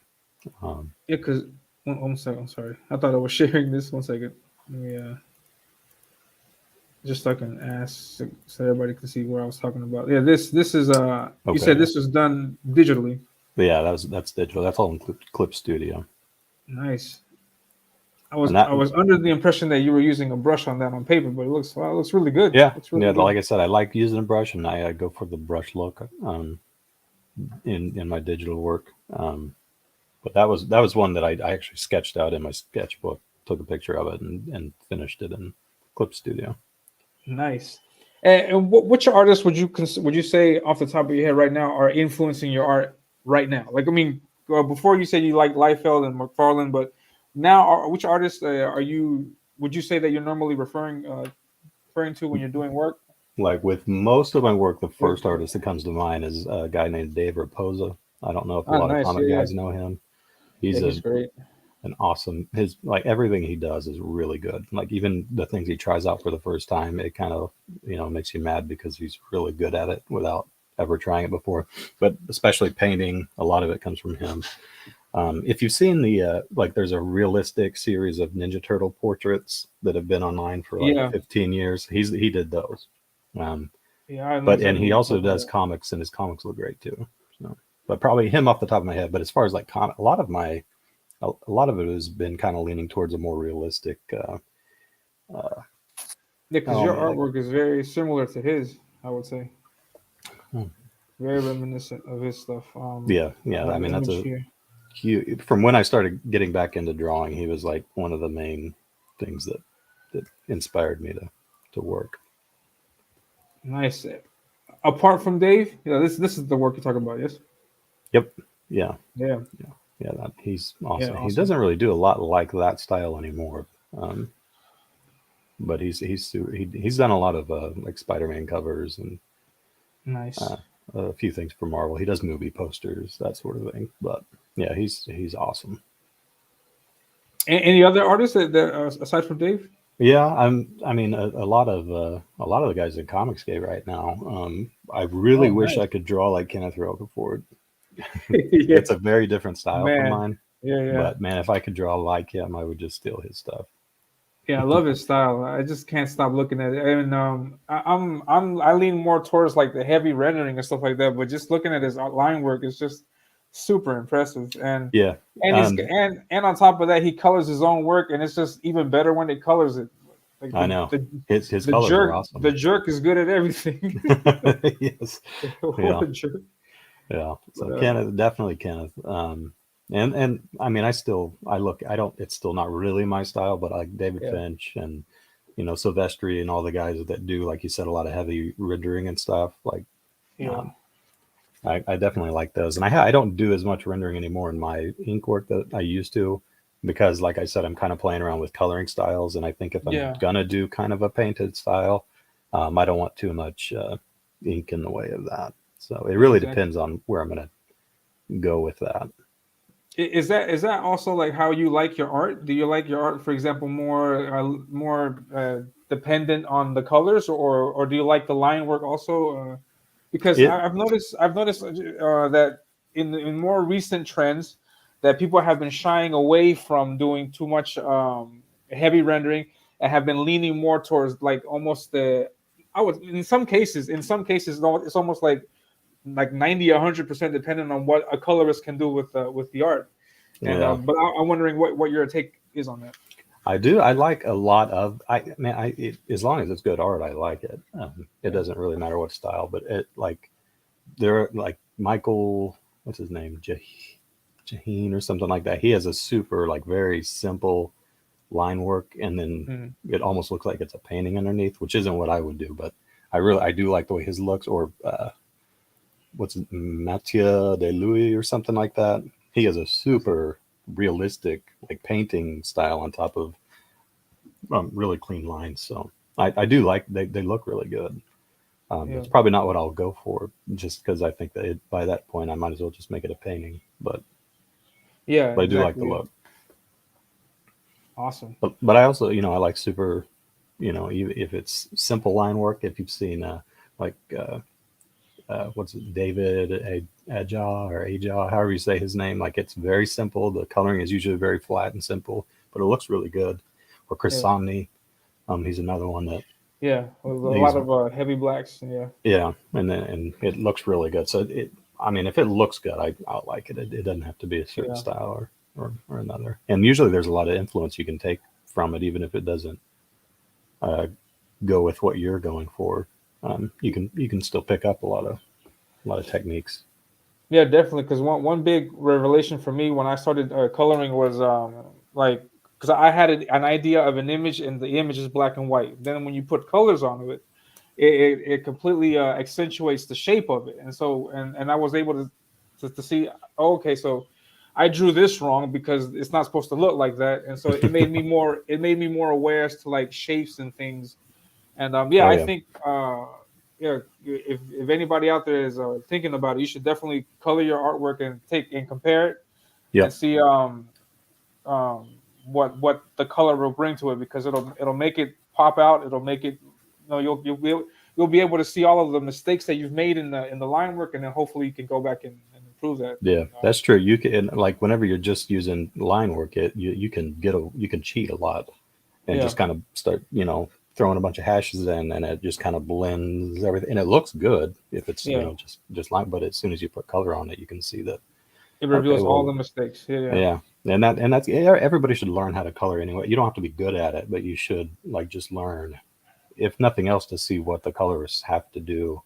Yeah, because I'm sorry. I thought I was sharing this. 1 second. Yeah. Just so I can ask so everybody can see what I was talking about. Yeah, this is okay. You said this was done digitally. Yeah, that's digital. That's all in Clip Studio. Nice. I was under the impression that you were using a brush on that on paper, but it looks really good. Yeah, really good. Like I said, I like using a brush, and I go for the brush look in my digital work. But that was one that I actually sketched out in my sketchbook, took a picture of it, and finished it in Clip Studio. Nice. And which artists would you say off the top of your head right now are influencing your art right now? Like, I mean, before you said you like Liefeld and McFarlane, but now which artists would you say that you're normally referring to when you're doing work? Like with most of my work, the first artist that comes to mind is a guy named Dave Raposa. I don't know if a lot of comic guys know him. He's great. An awesome. Everything he does is really good. Like even the things he tries out for the first time, it kind of makes you mad because he's really good at it without ever trying it before. But especially painting, a lot of it comes from him. If you've seen there's a realistic series of Ninja Turtle portraits that have been online for 15 years. He did those. And he also does comics, and his comics look great too. So, but probably him off the top of my head. But as far as like a lot of it has been kind of leaning towards a more realistic. Because your artwork is very similar to his, I would say. Very reminiscent of his stuff. Yeah. I mean, that's from when I started getting back into drawing, he was like one of the main things that that inspired me to work. Nice. Apart from Dave, this is the work you're talking about, yes? Yep. Yeah. Yeah. Yeah. He's Yeah. awesome. He Awesome. doesn't really do a lot like that style anymore. But he's done a lot of like Spider-Man covers and Nice. a few things for Marvel. He does movie posters, that sort of thing. But yeah, he's awesome. Any other artists that aside from Dave? Yeah, I mean, a lot of the guys in Comicsgate right now. I really Oh, wish nice. I could draw like Kenneth Rocafort. Yeah, It's a very different style from man. mine, Yeah, yeah. but man, if I could draw like him, I would just steal his stuff. Yeah, I love his style. I just can't stop looking at it. And I lean more towards like the heavy rendering and stuff like that. But just looking at his line work is just super impressive. Yeah, and And on top of that, he colors his own work, and it's just even better when he colors it. Like I know the his the colors are jerk the awesome. jerk is good at everything. Yes, What yeah, a jerk! yeah. But So Kenneth, definitely Kenneth. And I mean, I look. I don't. It's still not really my style, but I like David yeah, Finch and Silvestri and all the guys that do, like you said, a lot of heavy rendering and stuff. Like, yeah, um, I definitely like those, and I don't do as much rendering anymore in my ink work that I used to, because, like I said, I'm kind of playing around with coloring styles, and I think if I'm yeah. gonna do kind of a painted style, I don't want too much ink in the way of that. So it really Exactly. depends on where I'm gonna go with that. Is that also like how you like your art? Do you like your art, for example, more dependent on the colors, or do you like the line work also? Because It I've noticed that in more recent trends that people have been shying away from doing too much heavy rendering and have been leaning more towards like almost the I would in some cases no, it's almost like 90 100% depending on what a colorist can do with the art. And yeah. but I'm wondering what your take is on that. I do. I like a lot of. As long as it's good art, I like it. It Yeah, doesn't really matter what style, but it like there like Michael, what's his name, Jaheen or something like that. He has a super like very simple line work, and then Mhm. it almost looks like it's a painting underneath, which isn't what I would do. But I do like the way his looks. Or what's it, Mathieu de Louis or something like that. He has a super realistic like painting style on top of really clean lines. So I do like they look really good. Yeah, It's probably not what I'll go for, just because I think that by that point I might as well just make it a painting. yeah, But I do like the exactly. Yeah. look. Awesome. But I also I like super, even if it's simple line work. If you've seen like what's it, David Aja or Aja, however you say his name, like it's very simple. The coloring is usually very flat and simple, but it looks really good. Or Chris Yeah, Somney, he's another one that yeah, with a lot he's of heavy blacks. Yeah, yeah, and it looks really good. So I mean, if it looks good, I'll like it. It doesn't have to be a certain yeah, style or another. And usually there's a lot of influence you can take from it, even if it doesn't uh, go with what you're going for. You can still pick up a lot of techniques. yeah, definitely. Because one big revelation for me when I started coloring was like because I had an idea of an image and the image is black and white. Then when you put colors onto it, it completely accentuates the shape of it. And so and I was able to see, oh, okay, so I drew this wrong because it's not supposed to look like that. And so it made me more aware as to like shapes and things. And yeah, Oh I yeah, think yeah, if anybody out there is thinking about it, you should definitely color your artwork and take and compare it and yep, see what the color will bring to it, because it'll make it pop out. It'll make it, you'll be able to see all of the mistakes that you've made in the line work, and then hopefully you can go back and improve that. yeah, And that's true. You can, like, whenever you're just using line work, you can cheat a lot and yeah, just kind of start throwing a bunch of hashes in, and it just kind of blends everything, and it looks good if it's yeah, just line. But as soon as you put color on it, you can see that. it Okay, reveals all the well, mistakes. Yeah, yeah, yeah, and that's yeah, everybody should learn how to color anyway. You don't have to be good at it, but you should like just learn, if nothing else, to see what the colorists have to do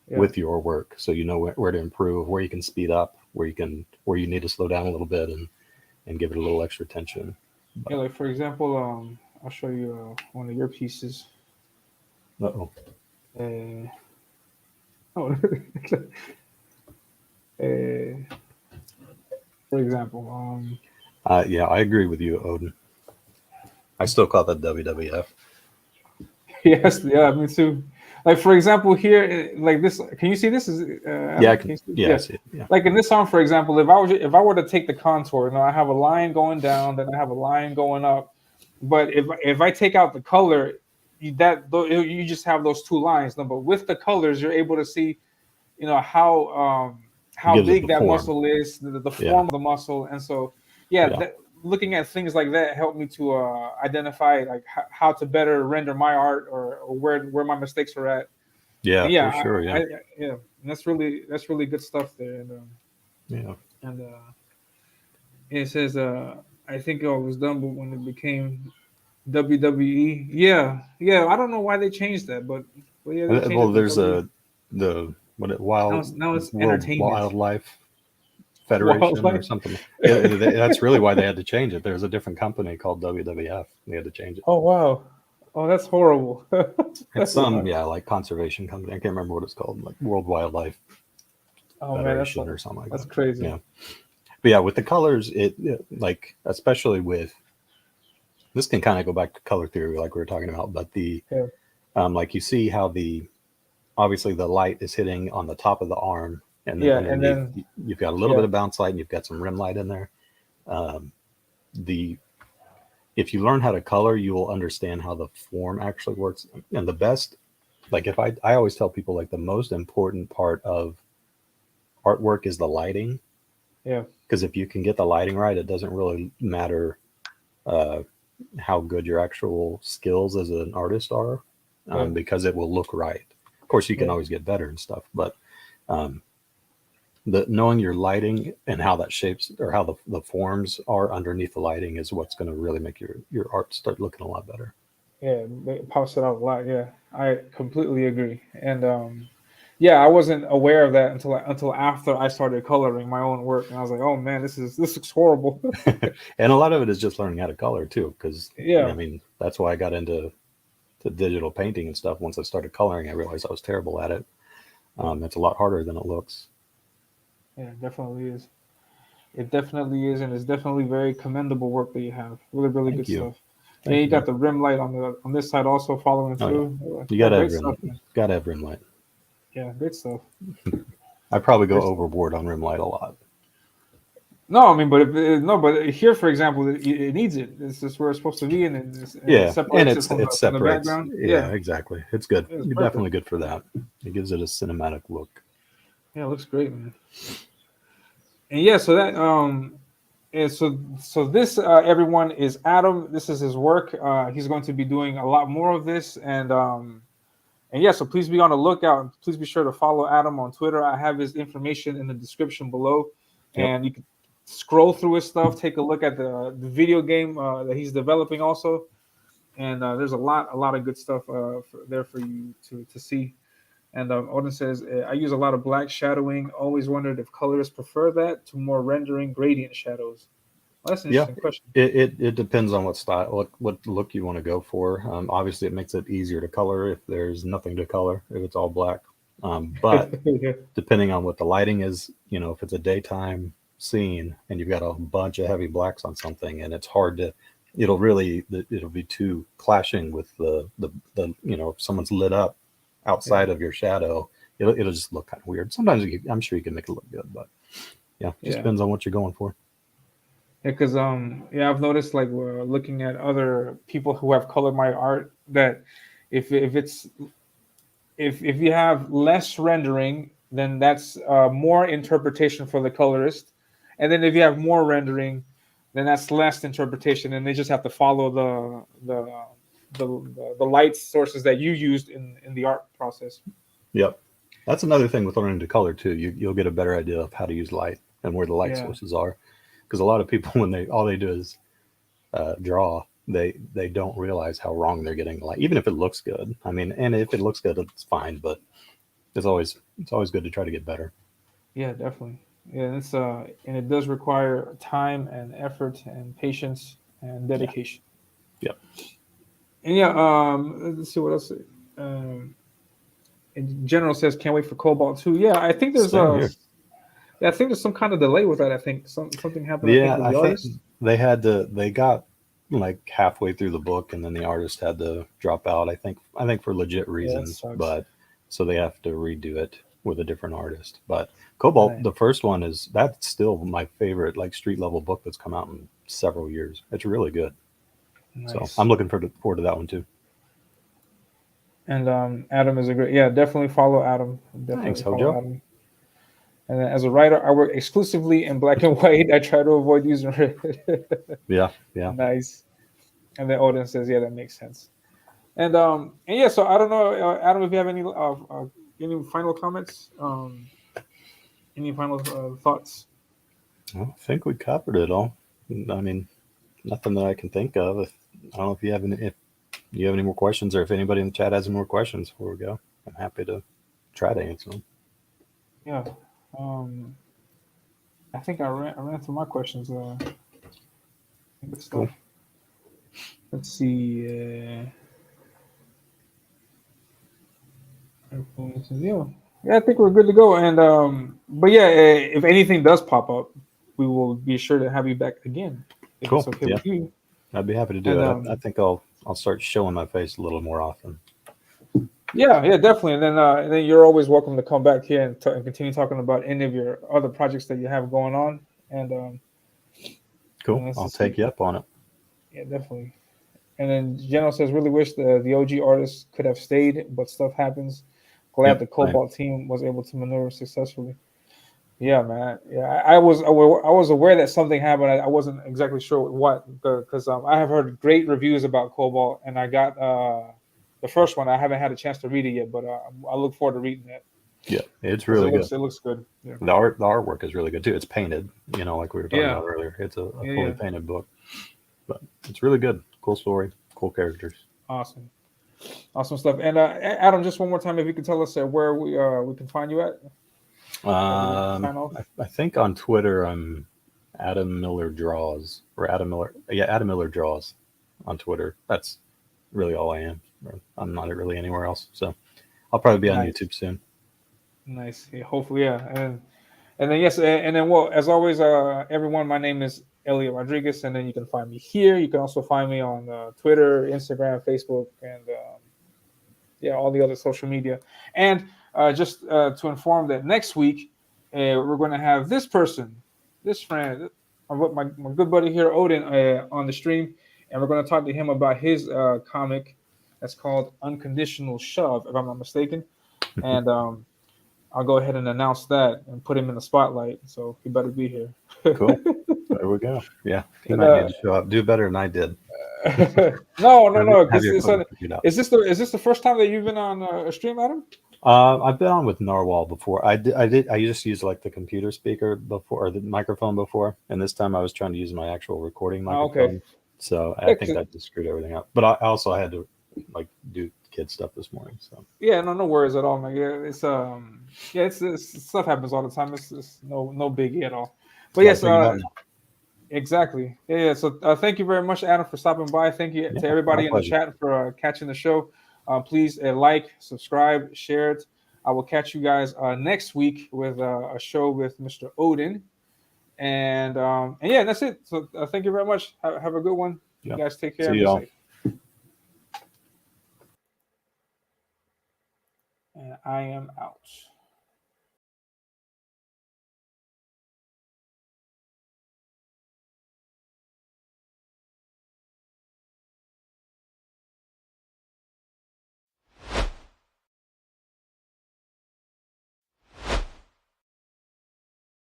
yeah. with your work, so you know where to improve, where you can speed up, where you need to slow down a little bit and give it a little extra attention. Yeah, But like for example, I'll show you one of your pieces. Uh-oh. Oh, for example, Yeah, I agree with you, Odin. I still call that WWF. yes, yeah, me too. Like for example, here, like this. Can you see this? Is Yeah, I Adam? Can can. you see? Yeah, I Yeah. see it. Yeah. Like in this arm, for example, if I were to take the contour, I have a line going down, then I have a line going up. But if I take out the color, you just have those two lines. No, but with the colors, you're able to see, It how gives it big the that form. muscle is, the Yeah. form of the muscle, and so yeah, Yeah. looking at things like that helped me to identify like how to better render my art or where my mistakes are at. Yeah, And yeah, for sure. Yeah. yeah, and that's really good stuff there. Yeah. And it says I think it was done, but when it became WWE, yeah, I don't know why they changed that, but yeah, they changed Well, it to there's W. the Now Wild now it's World entertainment. Wildlife Federation or Wildlife. something. That's really why they had to change it. There's a different company called WWF. They had to change it. Oh wow. Oh, that's horrible. It's some like conservation company. I can't remember what it's called, like World Wildlife Oh man, Federation or something like that's that. crazy. Yeah. But yeah, with the colors, like especially with this can kind of go back to color theory, like we were talking about. But Yeah. like you see how obviously the light is hitting on the top of the arm, and then Yeah, and underneath then you've got a little yeah, bit of bounce light, and you've got some rim light in there. The If you learn how to color, you will understand how the form actually works. And the best, like if I always tell people, like the most important part of artwork is the lighting. yeah, Because if you can get the lighting right, it doesn't really matter how good your actual skills as an artist are, yeah, because it will look right. Of course, you can yeah, always get better and stuff, but the knowing your lighting and how that shapes or how the forms are underneath the lighting is what's going to really make your art start looking a lot better. yeah. It pops it out a lot. Yeah, I completely agree. And yeah, I wasn't aware of that until after I started coloring my own work, and I was like, oh man, this looks horrible. And a lot of it is just learning how to color too, because I Yeah, mean that's why I got into digital painting and stuff. Once I started coloring, I realized I was terrible at it. It's a lot harder than it looks. yeah, it definitely is. It definitely is, and it's definitely very commendable work that you have. Really, really good Thank you. stuff. And Thank you you, man. got the rim light on this side also following Oh yeah, through. you Yeah, gotta great have stuff, man. rim light. Yeah, great stuff. I probably go Great stuff. overboard on rim light a lot. No, I mean, but here, for example, it needs it. It's just where it's supposed to be, and it Yeah, and separates it from it the separates. background. Yeah, Yeah, exactly. It's good. it's You're perfect. definitely good for that. It gives it a cinematic look. Yeah, it looks great, man. And yeah, so that and so this everyone is Adam. This is his work. He's going to be doing a lot more of this, and yeah, so please be on the lookout. Please be sure to follow Adam on Twitter. I have his information in the description below, Yep. and you can scroll through his stuff, take a look at the video game that he's developing also, and there's a lot of good stuff there for you to see. And Odin says, I use a lot of black shadowing. Always wondered if colorists prefer that to more rendering gradient shadows. Well, that's an Yeah. interesting question. It depends on what style, what look you want to go for. Obviously, it makes it easier to color if there's nothing to color, if it's all black. But Yeah, depending on what the lighting is, if it's a daytime scene and you've got a bunch of heavy blacks on something, and it's hard to, it'll be too clashing with the if someone's lit up yeah, outside of your shadow, it'll just look kind of weird. Sometimes I'm sure you can make it look good, but yeah, just yeah. depends on what you're going for. Yeah, because yeah, I've noticed like we're looking at other people who have colored my art that if you have less rendering, then that's more interpretation for the colorist, and then if you have more rendering, then that's less interpretation, and they just have to follow the light sources that you used in the art process. Yep. That's another thing with learning to color too. You'll get a better idea of how to use light and where the light Yeah, sources are. Because a lot of people, when all they do is draw, they don't realize how wrong they're getting the light, even if it looks good. I mean, and if it looks good, it's fine. But it's always good to try to get better. yeah, definitely. Yeah, and it's and it does require time and effort and patience and Yeah. dedication. Yep. And yeah, let's see what else. Um, in general says can't wait for Cobalt 2. Yeah, I think there's Same here. yeah, I think there's some kind of delay with that. I think something happened. I think Yeah, with I the think artist. they got like halfway through the book and then the artist had to drop out. I think for legit Yeah, that reasons, sucks. but so they have to redo it with a different artist. But Cobalt, Right. the first one that's still my favorite like street level book that's come out in several years. It's really good. So Nice. I'm looking forward to that one too. And Adam is a great. Yeah, definitely follow Adam. Thanks, Definitely follow Hojo. Adam. And then as a writer, I work exclusively in black and white. I try to avoid using red. Yeah, yeah. Nice. And then Odin says, "Yeah, that makes sense." And yeah. So I don't know, Adam, if you have any final comments, any final thoughts. Well, I think we covered it all. I mean, nothing that I can think of. I don't know if you have any more questions, or if anybody in the chat has any more questions before we go. I'm happy to try to answer them. Yeah. Um, I think I ran through my questions. Good stuff. Cool. Let's see. Yeah, yeah, I think we're good to go. And but yeah, if anything does pop up, we will be sure to have you back again if it's Cool. okay Yeah, with you. I'd be happy to do And it. I think I'll start showing my face a little more often. yeah, yeah, definitely. And then you're always welcome to come back here and continue talking about any of your other projects that you have going on. And Cool. let's I'll just see. take you up on it. Yeah, definitely. And then General says, really wish the OG artists could have stayed, but stuff happens. Glad Yep. the Cobalt team was able to maneuver successfully. Yeah, man. Yeah, I was aware that something happened. I wasn't exactly sure what, because I have heard great reviews about Cobalt, and I got the first one. I haven't had a chance to read it yet, but I look forward to reading it Yeah, it's because really good. it looks good. Yeah, The artwork is really good too. It's painted, like we were talking yeah, about earlier. It's a yeah, fully yeah. painted book, but it's really good. Cool story, cool characters. Awesome, awesome stuff. And Adam, just one more time, if you could tell us where we can find you at. Sign off. I think on Twitter I'm Adam Miller Draws or Adam Miller. Yeah, Adam Miller Draws on Twitter. That's really all I am. I'm not really anywhere else. So I'll probably be on Nice, YouTube soon. nice. Yeah, hopefully, yeah. And then yes, and then well, as always, everyone, my name is Elliot Rodriguez, and then you can find me here. You can also find me on Twitter, Instagram, Facebook, and yeah, all the other social media. And just to inform that next week we're going to have this person, this friend, my good buddy here, Odin, on the stream, and we're going to talk to him about his comic that's called Unconditional Shove, if I'm not mistaken. And I'll go ahead and announce that and put him in the spotlight. So he better be here. Cool. There we go. Yeah, he And, might need to show up. Do better than I did. no, no, no. Have Because your equipment figured out. is this the first time that you've been on a stream, Adam? I've been on with Narwhal before. I just used like the computer speaker before or the microphone before, and this time I was trying to use my actual recording Oh, okay. microphone. So I Yeah, think 'cause- that just screwed everything up. But I also had to like do kid stuff this morning. So yeah, no worries at all, man. Yeah, it's stuff happens all the time. It's no biggie at all. But gotta yes, figure it out now. exactly. Yeah. So thank you very much, Adam, for stopping by. Thank you Yeah, to everybody my in the pleasure. chat for catching the show. Please like, subscribe, share it. I will catch you guys next week with a show with Mr. Odin. And yeah, that's it. So thank you very much. Have a good one. Yeah. You guys take care See and be y'all. safe. And I am out.